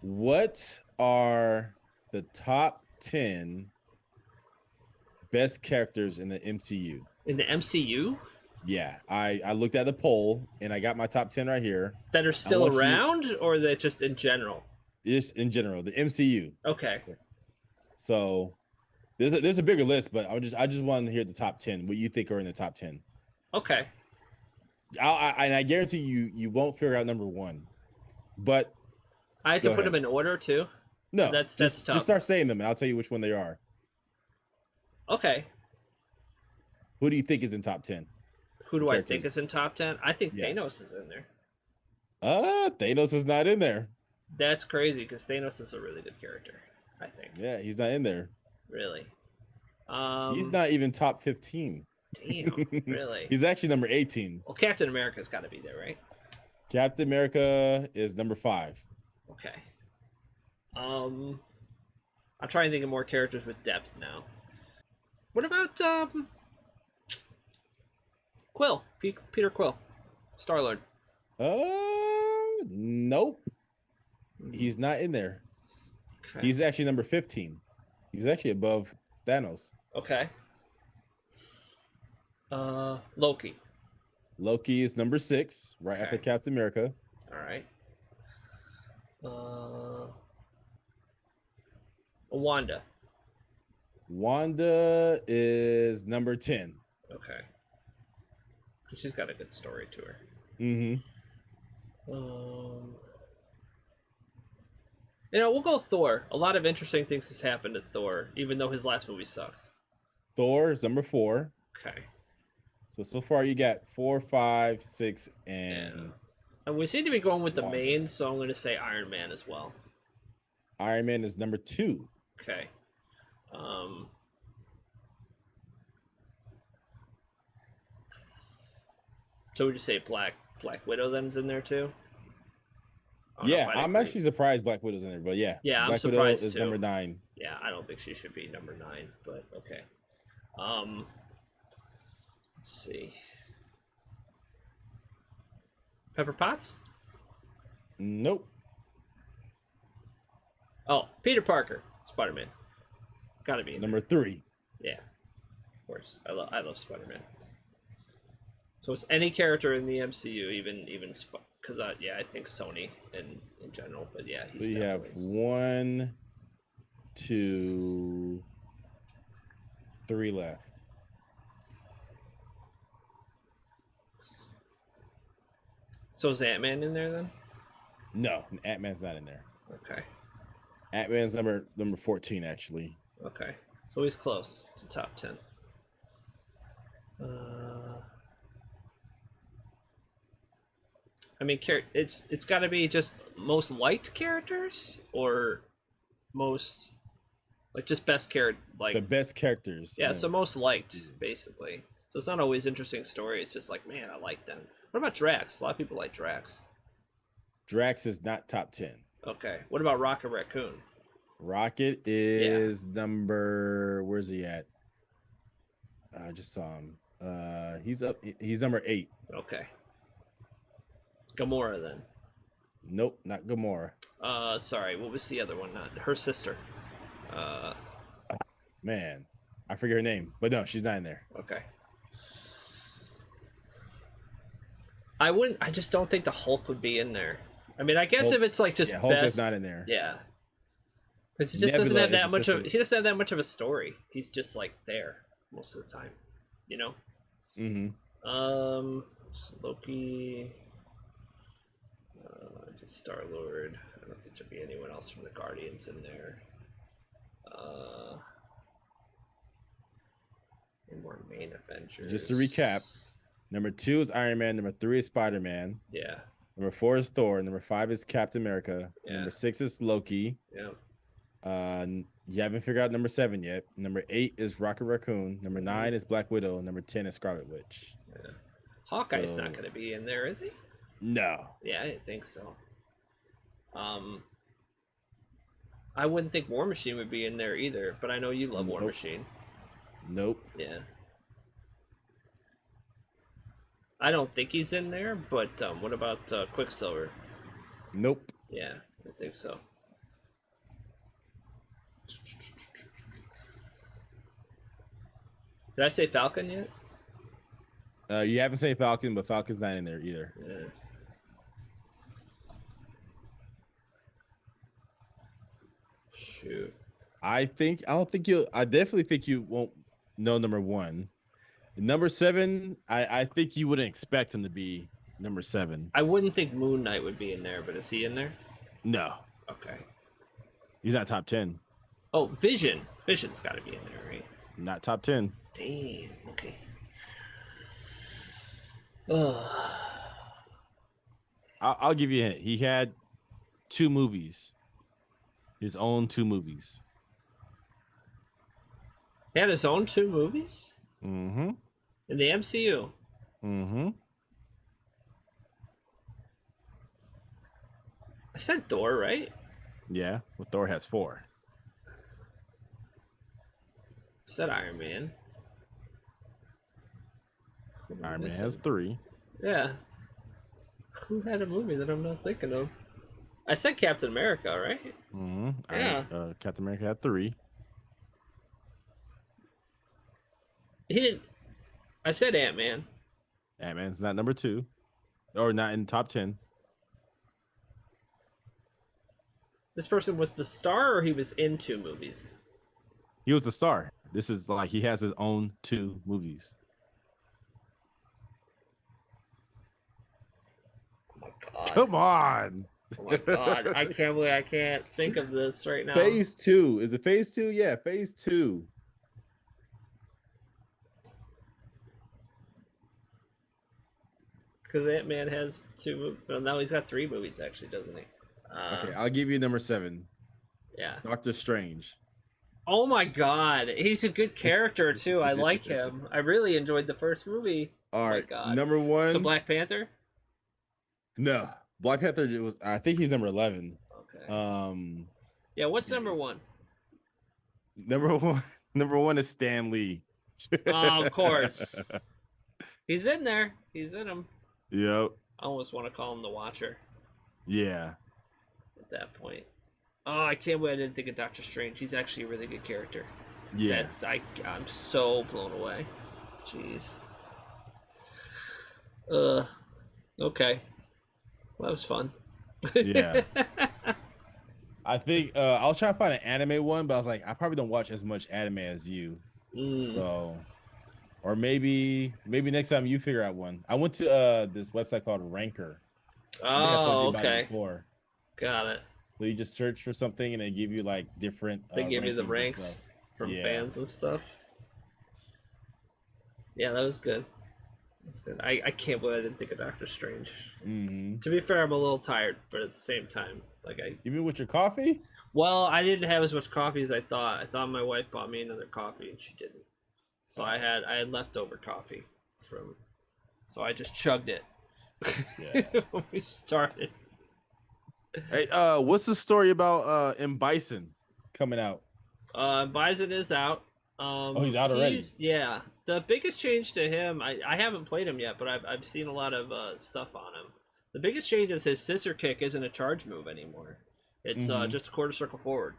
what are the top 10 best characters in the MCU? In the MCU? Yeah, I looked at the poll and I got my top 10 right here. That are still around or that just in general? Just in general, the MCU. Okay. So there's a bigger list, but I just wanted to hear the top 10. What you think are in the top 10? Okay. I guarantee you won't figure out number 1, but I have to put them in order too. No, that's tough. Just start saying them, and I'll tell you which one they are. Okay. Who do you think is in top 10? Who do I think is in top 10? I think Thanos is in there. Thanos is not in there. That's crazy because Thanos is a really good character, I think. Yeah, he's not in there. Really? He's not even top 15. Damn, really? He's actually number 18. Well, Captain America's got to be there, right? Captain America is number 5. Okay. I'm trying to think of more characters with depth now. What about Quill? Peter Quill, Star Lord. Nope. He's not in there. Okay. He's actually number 15. He's actually above Thanos. Okay. Loki. Loki is number 6, right Okay. after Captain America. All right. Wanda. Wanda is number 10. Okay. She's got a good story to her. Mm-hmm. We'll go Thor. A lot of interesting things has happened to Thor, even though his last movie sucks. Thor is number 4. Okay. So far you got 4, 5, 6, and Yeah. And we seem to be going with the Wanda. main, so I'm going to say Iron Man as well. Iron Man is number 2. Okay. So would you say Black Widow then's in there too? Yeah, I'm actually surprised Black Widow's in there, but yeah. Yeah, Black I'm Widow surprised is too. number 9. Yeah, I don't think she should be number 9, but okay. Let's see. Pepper Potts? Nope. Oh, Peter Parker, Spider-Man. Gotta be in Number there. 3. Yeah, of course. I love Spider-Man. So it's any character in the MCU, even because I think Sony in general, but yeah. So you have 1, 2, 3 left. So is Ant-Man in there then? No, Ant-Man's not in there. Okay. Ant-Man's number 14 actually. Okay. So he's close to top 10. I mean, it's got to be just most liked characters or most like just best character, like the best characters. Yeah, so most liked basically. So it's not always interesting story. It's just like, man, I like them. What about Drax? A lot of people like Drax. Drax is not top 10. Okay. What about Rocket Raccoon? Rocket is number. Where's he at? I just saw him. He's up. He's number 8. Okay. Gamora then. Nope, not Gamora. Sorry. What was the other one? Not her sister. Man, I forget her name, but no, she's not in there. Okay. I just don't think the Hulk would be in there. I mean, I guess Hulk, if it's like just Hulk best, is not in there. Yeah. Because he just doesn't have that much of. He doesn't have that much of a story. He's just like there most of the time, you know. Mm-hmm. Loki. Star Lord. I don't think there'd be anyone else from the Guardians in there. Any more main Avengers? Just to recap, number 2 is Iron Man. Number 3 is Spider-Man. Yeah. Number 4 is Thor. Number 5 is Captain America. Yeah. Number 6 is Loki. Yeah. You haven't figured out number 7 yet. Number 8 is Rocket Raccoon. Number 9 is Black Widow. Number 10 is Scarlet Witch. Yeah. Hawkeye's not going to be in there, is he? No. Yeah, I didn't think so. I wouldn't think War Machine would be in there either, but I know you love War Machine. Nope. Yeah. I don't think he's in there, but what about Quicksilver? Nope. Yeah, I think so. Did I say Falcon yet? You haven't said Falcon, but Falcon's not in there either. Yeah. Shoot. I definitely think you won't know number 1. Number 7, I think you wouldn't expect him to be number 7. I wouldn't think Moon Knight would be in there, but is he in there? No. Okay. He's not top 10. Oh, Vision. Vision's got to be in there, right? Not top 10. Damn. Okay. I'll give you a hint. He had 2 movies. His own 2 movies. He had his own 2 movies? Mm-hmm. In the MCU? Mm-hmm. I said Thor, right? Yeah. Well, Thor has 4. I said Iron Man. What am I Iron Man missing? has 3. Yeah. Who had a movie that I'm not thinking of? I said Captain America, right? Yeah. Captain America had 3. He didn't. I said Ant Man. Ant-Man's not number 2, or not in top 10. This person was the star, or he was in 2 movies. He was the star. This is like he has his own 2 movies. Oh my god. Come on. Oh my god. I can't believe I can't think of this right now. Phase 2. Is it Phase 2? Yeah, Phase 2. Because Ant Man has 2. Well, now he's got 3 movies, actually, doesn't he? Okay, I'll give you number 7. Yeah. Doctor Strange. Oh my god. He's a good character, too. I like him. I really enjoyed the first movie. All right, my god. number 1. So Black Panther? No, Black Panther was. I think he's number 11. Okay. Yeah, what's number 1? Number 1. Number 1 is Stan Lee. Oh, of course. He's in there. He's in him. Yep. I almost want to call him the Watcher Yeah. at that point. Oh, I can't believe I didn't think of Doctor Strange. He's actually a really good character. Yeah. I'm so blown away. Jeez. Okay. Well, that was fun. Yeah. I think I'll try to find an anime one, but I was like, I probably don't watch as much anime as you. So, or maybe next time you figure out one. I went to this website called Ranker. I think I told you about it before. Got it. So you just search for something and they give you like different. They give you the ranks from fans and stuff. Yeah, that was good. That's good. I can't believe I didn't think of Doctor Strange. To be fair, I'm a little tired, but at the same time, even with your coffee. Well, I didn't have as much coffee as I thought. I thought my wife bought me another coffee, and she didn't. So I had leftover coffee so I just chugged it. Yeah. When we started. Hey, what's the story about M. Bison coming out? Bison is out. He's out already. Yeah. The biggest change to him, I haven't played him yet, but I've seen a lot of stuff on him. The biggest change is his scissor kick isn't a charge move anymore. It's just a quarter circle forward.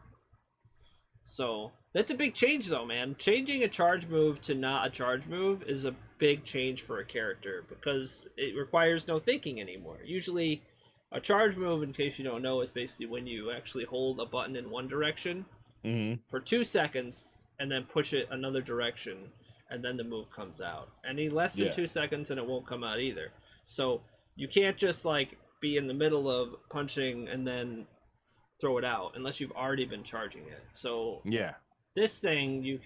So that's a big change, though, man. Changing a charge move to not a charge move is a big change for a character because it requires no thinking anymore. Usually, a charge move, in case you don't know, is basically when you actually hold a button in one direction for 2 seconds and then push it another direction, and then the move comes out. Any less than 2 seconds and it won't come out either. So you can't just like be in the middle of punching and then throw it out unless you've already been charging it. So this thing you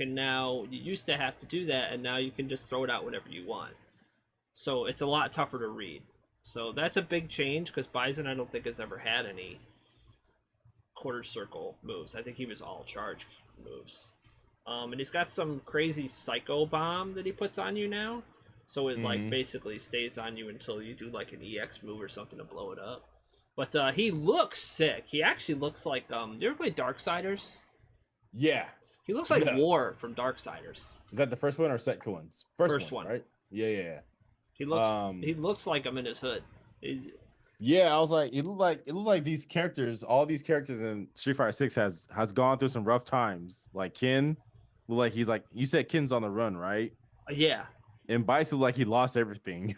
used to have to do that, and now you can just throw it out whenever you want. So it's a lot tougher to read. So that's a big change because Bison I don't think has ever had any quarter circle moves. I think he was all charge moves. And he's got some crazy psycho bomb that he puts on you now. So it like basically stays on you until you do like an EX move or something to blow it up. But he looks sick. He actually looks like you ever play Darksiders? Yeah. He looks like War from Darksiders. Is that the first one or second one? First one, right? Yeah. He looks like him in his hood. Yeah, I was like, it looked like these characters, all these characters in Street Fighter 6 has gone through some rough times. Like Ken, like he's like, you said Ken's on the run, right? Yeah. And Bison like he lost everything.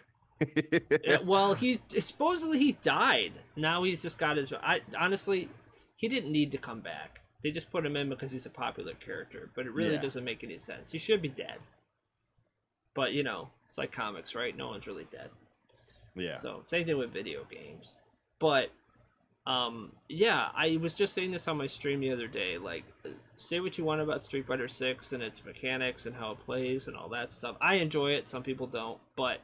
Well, he supposedly he died. Now he's just got his. Honestly, he didn't need to come back. They just put him in because he's a popular character, but it really doesn't make any sense. He should be dead. But you know, it's like comics, right? No one's really dead. Yeah. So same thing with video games. But yeah, I was just saying this on my stream the other day. Like, say what you want about Street Fighter 6 and its mechanics and how it plays and all that stuff. I enjoy it. Some people don't, but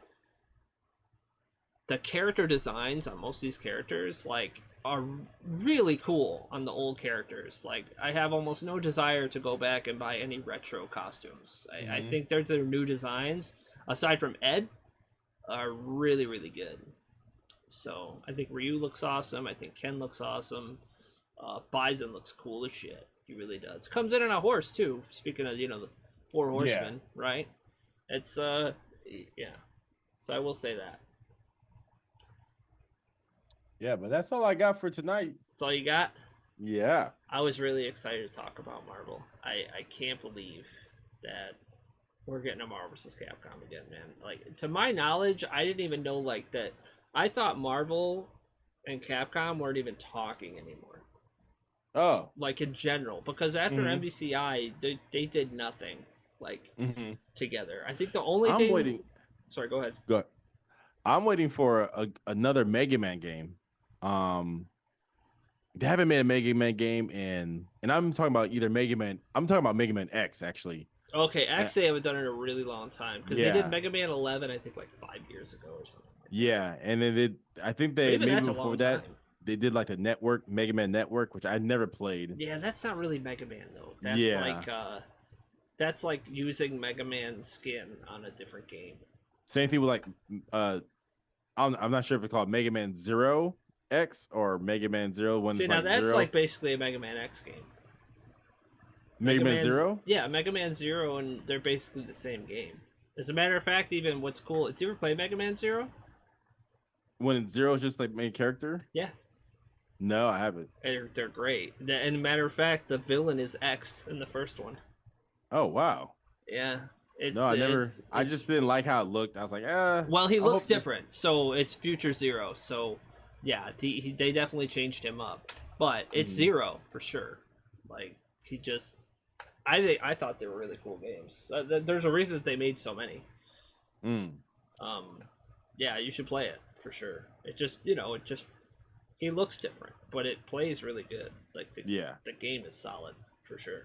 the character designs on most of these characters like are really cool on the old characters. Like, I have almost no desire to go back and buy any retro costumes. I think their new designs, aside from Ed, are really, really good. So I think Ryu looks awesome. I think Ken looks awesome. Bison looks cool as shit. He really does. Comes in on a horse too. Speaking of, the 4 horsemen, right? It's yeah. So I will say that. Yeah, but that's all I got for tonight. That's all you got? Yeah. I was really excited to talk about Marvel. I can't believe that we're getting a Marvel vs. Capcom again, man. Like, to my knowledge, I didn't even know, like, that. I thought Marvel and Capcom weren't even talking anymore. Oh. Like, in general. Because after MVCI, they did nothing, like, together. I think the only thing... waiting. Sorry, go ahead. Go ahead. I'm waiting for another Mega Man game. They haven't made a Mega Man game and I'm talking about either Mega Man. I'm talking about Mega Man X actually. Okay, X they haven't done it in a really long time because they did Mega Man 11, I think, like 5 years ago or something. Yeah, and then I think they maybe before that time. They did like the network, Mega Man Network, which I never played. Yeah, that's not really Mega Man though. That's like using Mega Man's skin on a different game. Same thing with like I'm not sure if it's called Mega Man Zero X or Mega Man Zero when See, it's now like that's Zero. like basically a Mega Man X game. Mega Man Zero? Yeah, Mega Man Zero, and they're basically the same game. As a matter of fact, even what's cool, did you ever play Mega Man Zero? When Zero is just like main character? Yeah. No, I haven't. They're great. And matter of fact, the villain is X in the first one. Oh, wow. Yeah. I just didn't like how it looked. I was like, Well, he looks different, so it's Future Zero. So, yeah, they definitely changed him up. But it's Zero, for sure. Like, he just... I thought they were really cool games. There's a reason that they made so many. Yeah, you should play it, for sure. It just, he looks different, but it plays really good. Like, the game is solid, for sure.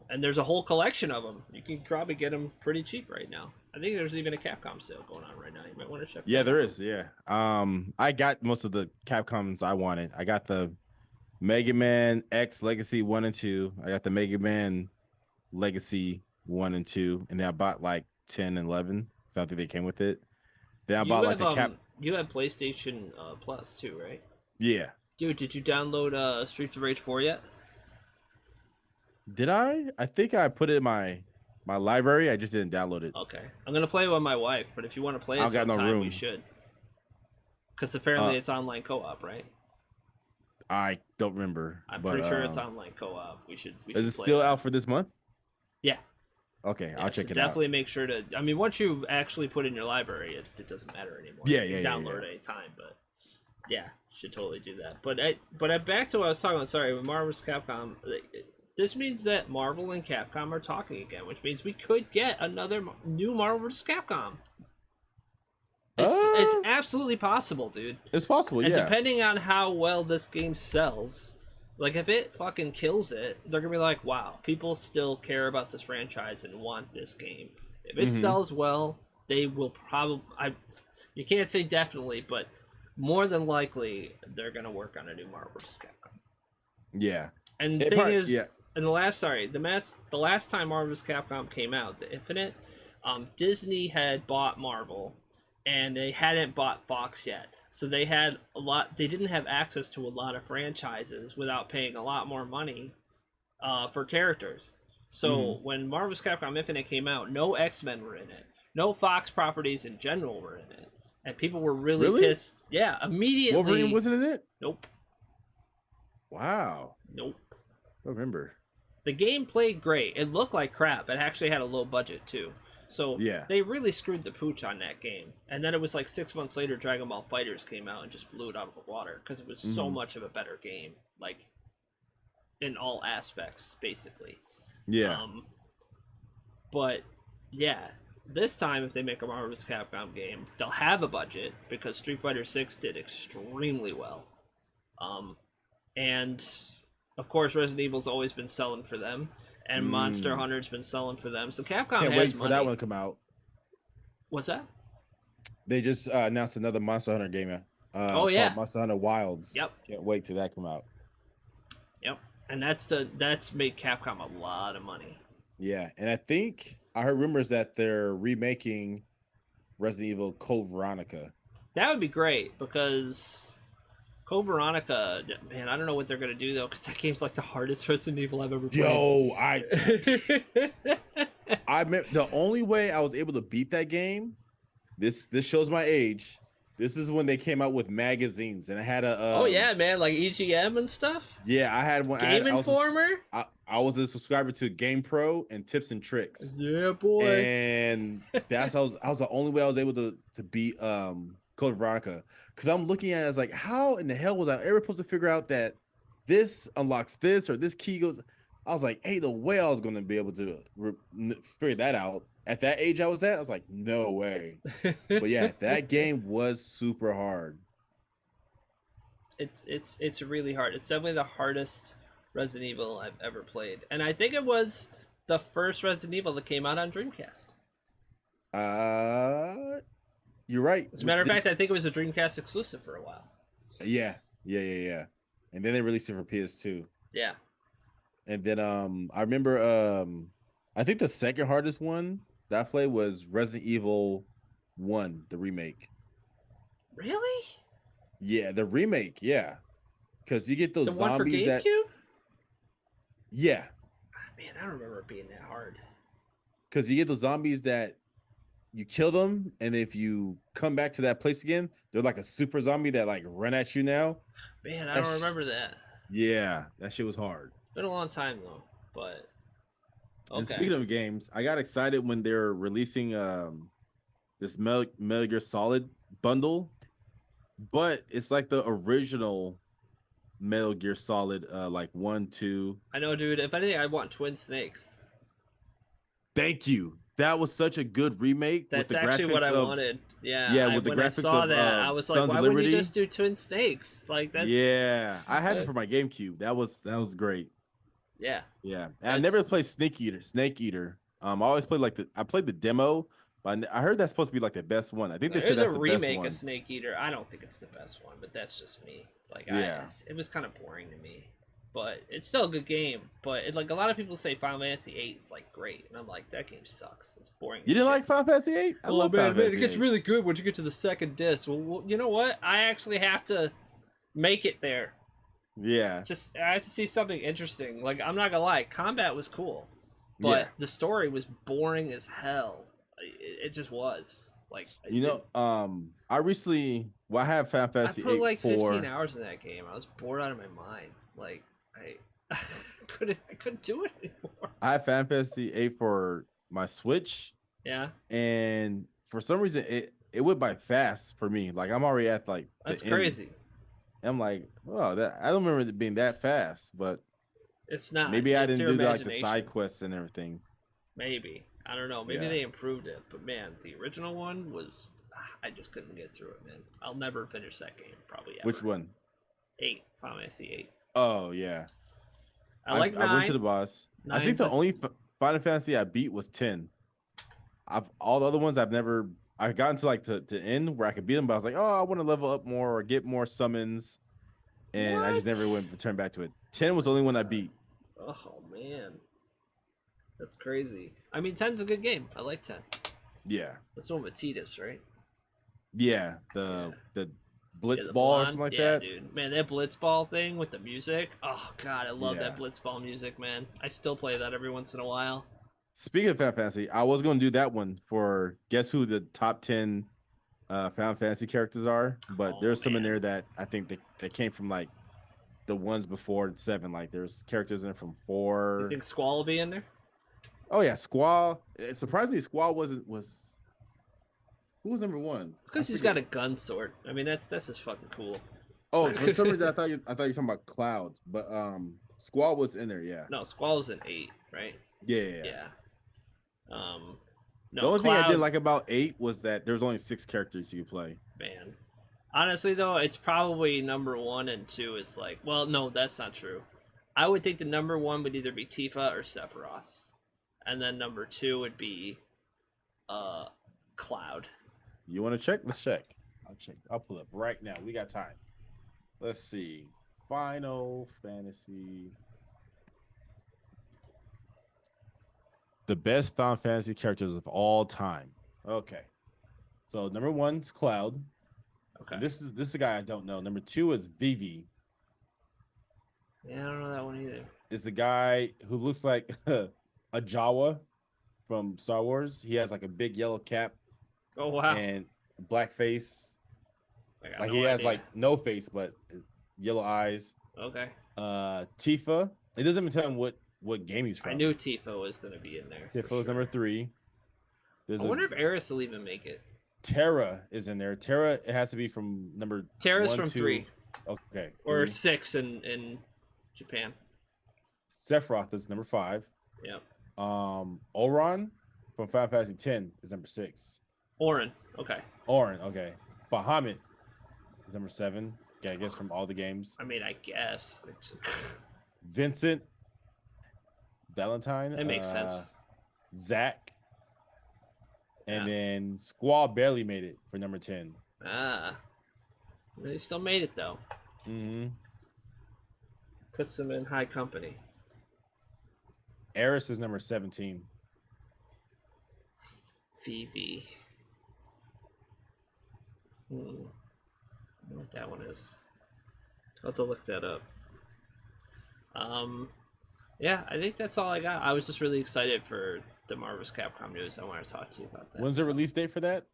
And there's a whole collection of them. You can probably get them pretty cheap right now. I think there's even a Capcom sale going on right now. You might want to check. Yeah, there is. Yeah. I got most of the Capcoms I wanted. I got the Mega Man X Legacy 1 and 2. I got the Mega Man Legacy 1 and 2, and then I bought like 10 and 11. So I think they came with it. Then I bought like the Cap. You have PlayStation Plus too, right? Yeah. Dude, did you download Streets of Rage 4 yet? Did I? I think I put it in my library. I just didn't download it. Okay, I'm gonna play it with my wife, but if you want to play it sometime, we should. Because apparently it's online co-op, right? I don't remember. I'm pretty sure it's online co-op. We should is it still out for this month? Yeah. Okay, I'll check it out. Definitely make sure to. I mean, once you actually put it in your library, it doesn't matter anymore. Yeah, you can download it any time, but yeah, should totally do that. But back to what I was talking about. Sorry, with Marvel vs. Capcom. This means that Marvel and Capcom are talking again, which means we could get another new Marvel vs. Capcom. It's absolutely possible, dude. It's possible, and depending on how well this game sells, like if it fucking kills it, they're gonna be like, wow, people still care about this franchise and want this game. If it sells well, they will probably... you can't say definitely, but more than likely, they're gonna work on a new Marvel vs. Capcom. Yeah. And the thing is... Yeah. And the last time Marvel vs. Capcom came out, the Infinite, Disney had bought Marvel, and they hadn't bought Fox yet. So they didn't have access to a lot of franchises without paying a lot more money for characters. So when Marvel vs. Capcom Infinite came out, no X-Men were in it. No Fox properties in general were in it. And people were really pissed. Yeah, immediately. Wolverine wasn't in it? Nope. Wow. Nope. I don't remember. The game played great. It looked like crap. It actually had a low budget too. So they really screwed the pooch on that game. And then it was like 6 months later, Dragon Ball FighterZ came out and just blew it out of the water because it was so much of a better game, like in all aspects, basically. Yeah. But yeah, this time if they make a Marvel vs. Capcom game, they'll have a budget because Street Fighter 6 did extremely well. And of course, Resident Evil's always been selling for them, and Monster Hunter's been selling for them. So Capcom can't has wait for money. that one to come out. What's that? They just announced another Monster Hunter game. Called Monster Hunter Wilds. Yep. Can't wait till that come out. Yep. And that's made Capcom a lot of money. Yeah, and I think I heard rumors that they're remaking Resident Evil Code Veronica. That would be great because Code Veronica, man, I don't know what they're gonna do though, because that game's like the hardest Resident Evil I've ever played. I meant the only way I was able to beat that game this shows my age. This is when they came out with magazines, and I had a Oh yeah, man, like EGM and stuff. yeah, I had one. Game Informer. I was a subscriber to Game Pro and Tips and Tricks, Yeah, boy. and I was the only way I was able to beat Code Veronica, because I'm looking at it as like, how in the hell was I ever supposed to figure out that this unlocks this or this key goes? I was like, ain't no way I was gonna be able to figure that out at that age I was at. I was like, no way. But yeah, that game was super hard. It's really hard. It's definitely the hardest Resident Evil I've ever played, and I think it was the first Resident Evil that came out on Dreamcast. You're right. As a matter of fact, I think it was a Dreamcast exclusive for a while. Yeah. And then they released it for PS2. Yeah. And then I remember I think the second hardest one that I played was Resident Evil 1, the remake. Really? Yeah, the remake, yeah. Because you get those the one zombies for GameCube? that. Yeah. Man, I don't remember it being that hard. Because you get those zombies that you kill them, and if you come back to that place again, they're like a super zombie that like run at you now. Man, I don't remember that. Yeah, that shit was hard. It's been a long time though, but okay. And speaking of games, I got excited when they're releasing this Metal Gear Solid bundle, but it's like the original Metal Gear Solid, like 1, 2. I know, dude. If anything, I want Twin Snakes. Thank you. That was such a good remake. That's with the actually graphics what I of, wanted. Yeah, yeah. With the when graphics I saw of that, I was like, Sons why of wouldn't Liberty. you just do Twin Snakes? Like that's Yeah, I had it for my GameCube. That was great. Yeah. Yeah, and I never played Snake Eater. I always played I played the demo, but I heard that's supposed to be like the best one. I think they said that's the best one. There's a remake of Snake Eater. I don't think it's the best one, but that's just me. Like, yeah, it was kind of boring to me, but it's still a good game. But it's like a lot of people say Final Fantasy VIII is like great, and I'm like, that game sucks. It's boring. You didn't like Final Fantasy VIII? I love Final Fantasy it gets really good once you get to the second disc. Well, you know what? I actually have to make it there. Yeah. Just I had to see something interesting. Like, I'm not gonna lie, combat was cool, but the story was boring as hell. It just was. Like, I recently I have Final Fantasy I put like 15 4. hours in that game. I was bored out of my mind. Like I couldn't do it anymore. I have Final Fantasy 8 for my Switch. Yeah. And for some reason it went by fast for me. Like I'm already at like that's crazy. I'm like, oh, that I don't remember it being that fast, but it's not. Maybe I didn't do like the side quests and everything. Maybe. I don't know. Maybe they improved it, but man, the original one was I just couldn't get through it, man. I'll never finish that game, probably ever. Which one? 8, Final Fantasy 8. Oh yeah. I like 9. I went to the boss. I think the only Final Fantasy I beat was 10. All the other ones I got into like the end where I could beat them, but I was like, oh, I want to level up more or get more summons, and I just never went to turn back to it. 10 was the only one I beat. Oh man, that's crazy. I mean, 10's a good game. I like 10. Yeah, that's the one with Tidus, right? Yeah, the Blitz ball or something like that. Dude, man, that Blitz ball thing with the music. Oh god, I love that Blitz ball music, man. I still play that every once in a while. Speaking of Final Fantasy, I was going to do that one for guess who the top 10 Final Fantasy characters are, but there's some in there that I think that came from like the ones before 7. Like there's characters in there from 4. You think Squall will be in there? Oh yeah, Squall. Surprisingly, Squall was who was number 1? It's because he's got a gun sword. I mean, that's just fucking cool. Oh, for some reason I thought you were talking about Cloud, but Squall was in there. Yeah. No, Squall's in 8, right? Yeah. No, the only thing I didn't like about 8 was that there's only 6 characters you could play. Man, honestly though, it's probably number 1 and 2 is like, well, no, that's not true. I would think the number 1 would either be Tifa or Sephiroth, and then number 2 would be Cloud. You want to check? Let's check. I'll check. I'll pull up right now. We got time. Let's see. Final Fantasy. The best Final Fantasy characters of all time. Okay. So number 1 is Cloud. Okay. And this is a guy I don't know. Number 2 is Vivi. Yeah, I don't know that one either. Is the guy who looks like a Jawa from Star Wars. He has like a big yellow cap. Oh wow. and blackface. I got Like no he has idea. like no face, but yellow eyes. Okay. Tifa. It doesn't even tell him what game he's I from. knew Tifo was gonna be in there. Tifa is number 3. I There's a wonder if Eris will even make it. Terra is in there. Terra, it has to be from number Terra's 1, from 2. 3 Okay, or 3. 6 in Japan. Sephiroth is number 5. Yep. Oron from Final Fantasy X is number 6. Orin. Okay. Orin, okay. Bahamut is number 7. Yeah, I guess from all the games. I mean, I guess. Vincent Valentine. That makes sense. Zach. And Yeah. then Squall barely made it for number 10. Ah. They still made it though. Mm-hmm. Puts them in high company. Eris is number 17. Phoebe. I don't know what that one is. I'll have to look that up. Yeah, I think that's all I got. I was just really excited for the Marvel's Capcom news. I want to talk to you about that. When's the release date for that?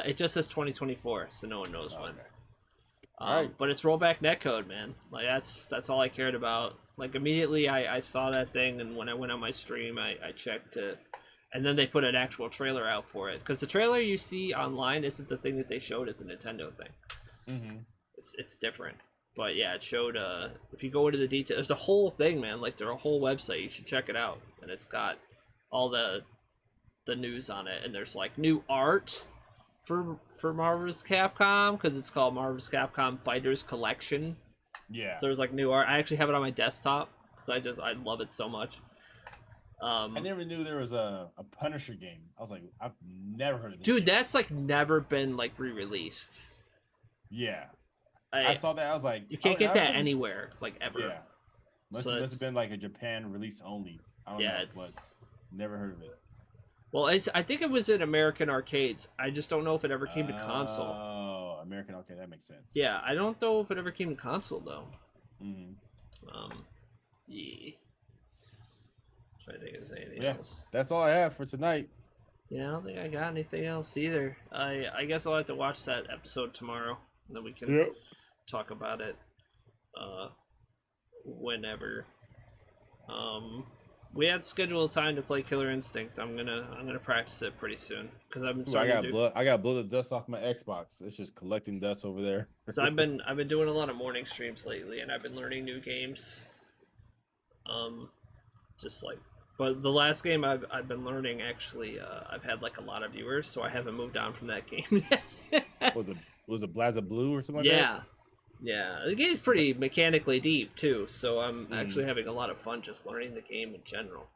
It just says 2024, so no one knows when. Okay. Alright. But it's rollback netcode, man. Like that's all I cared about. Like immediately I saw that thing, and when I went on my stream, I checked it, and then they put an actual trailer out for it. Because the trailer you see online isn't the thing that they showed at the Nintendo thing. Mm-hmm. It's different. But yeah, it showed. If you go into the details, there's a whole thing, man. Like there's a whole website. You should check it out, and it's got all the news on it. And there's like new art for Marvel's Capcom because it's called Marvel's Capcom Fighters Collection. Yeah. So there's like new art. I actually have it on my desktop because I love it so much. I never knew there was a Punisher game. I was like, I've never heard of this. Dude, game. that's like never been like re-released. Yeah. I saw that. I was like, you can't get that anywhere, like ever. Yeah. Must have been like a Japan release only. I don't know, but never heard of it. Well, I think it was in American arcades. I just don't know if it ever came to console. Oh, American arcade, that makes sense. Yeah, I don't know if it ever came to console though. Mm-hmm. Yeah. So I think there's anything else. That's all I have for tonight. Yeah, I don't think I got anything else either. I guess I'll have to watch that episode tomorrow, and then we can talk about it whenever. We had scheduled time to play Killer Instinct. I'm gonna practice it pretty soon because I've been starting I got blow the dust off my Xbox. It's just collecting dust over there. So I've been doing a lot of morning streams lately, and I've been learning new games. Just like, but the last game I've been learning actually, I've had like a lot of viewers, so I haven't moved on from that game yet. was it Blaza Blue or something like that? Yeah, the game's pretty mechanically deep too, so I'm actually having a lot of fun just learning the game in general.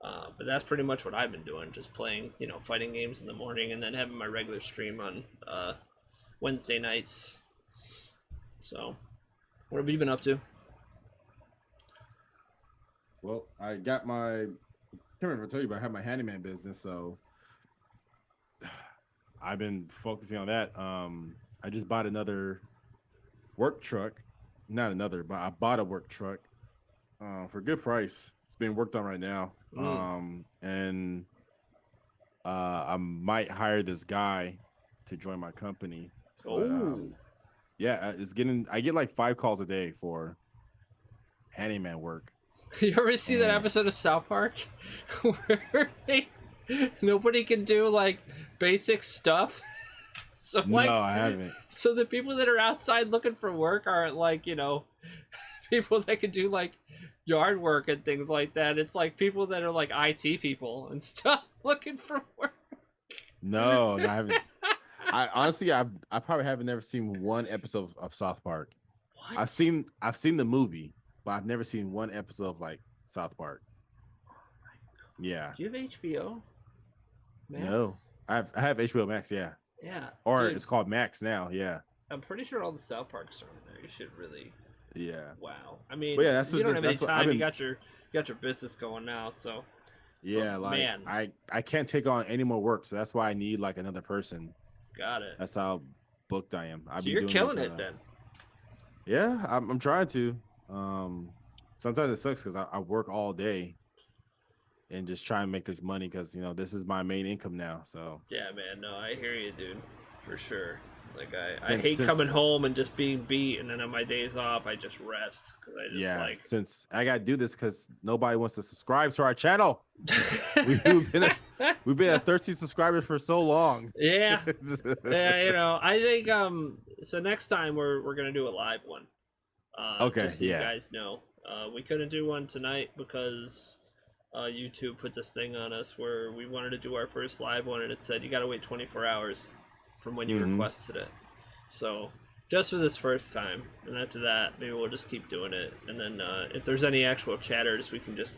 But that's pretty much what I've been doing, just playing, fighting games in the morning, and then having my regular stream on Wednesday nights. So, what have you been up to? Well, I got my. I can't remember if I told you, but I have my handyman business, so I've been focusing on that. I just bought another work truck, not another, but I bought a work truck for a good price. It's being worked on right now, and I might hire this guy to join my company. But, yeah, I get like 5 calls a day for handyman work. You ever see that episode of South Park where nobody can do like basic stuff? So no, I haven't. So the people that are outside looking for work aren't like, people that can do like yard work and things like that. It's like people that are like IT people and stuff looking for work. No, I haven't. I honestly, I probably haven't never seen one episode of South Park. What? I've seen the movie, but I've never seen one episode of like South Park. Yeah. Do you have HBO Max? No, I have HBO Max. Yeah. Yeah. Or dude, it's called Max now. Yeah. I'm pretty sure all the South Parks are on there. You should really. Yeah. Wow. I mean, but yeah, you don't have any time. You got your business going now, so. Yeah, like man. I can't take on any more work, so that's why I need like another person. Got it. That's how booked I am. So you're killing it then. Yeah, I'm trying to. Sometimes it sucks because I work all day, and just try and make this money because this is my main income now. So Yeah, man. No, I hear you, dude. For sure. Like I since hate coming since home and just being beat, and then on my days off, I just rest because I just yeah, like. since I gotta do this because nobody wants to subscribe to our channel. We've been at 13 subscribers for so long. Yeah, yeah. I think So next time we're gonna do a live one. Okay, Just so you yeah. guys know, we couldn't do one tonight because YouTube put this thing on us where we wanted to do our first live one, and it said you got to wait 24 hours from when you requested it. So just for this first time, and after that, maybe we'll just keep doing it. And then if there's any actual chatters, we can just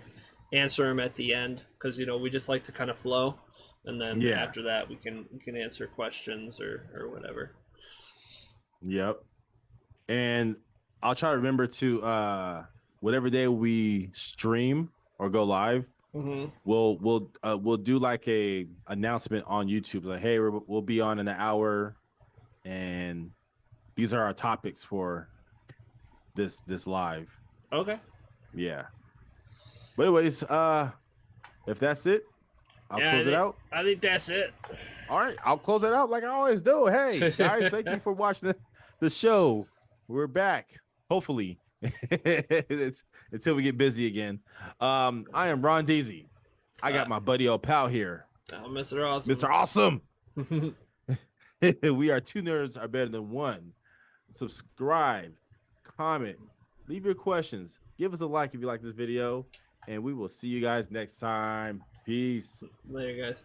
answer them at the end because we just like to kind of flow. And then after that, we can answer questions or whatever. Yep. And I'll try to remember to whatever day we stream or go live, we'll do like a announcement on YouTube, like, hey, we'll be on in an hour, and these are our topics for this live. Okay. Yeah. But anyways, if that's it, I'll close it out. I think that's it. All right, I'll close it out like I always do. Hey guys, thank you for watching the show. We're back, hopefully. It's until we get busy again. I am Ron Deasy. I got my buddy old pal here. Mr. Awesome. Mr. Awesome. We are two nerds are better than one. Subscribe, comment, leave your questions, give us a like if you like this video, and we will see you guys next time. Peace. Later, guys.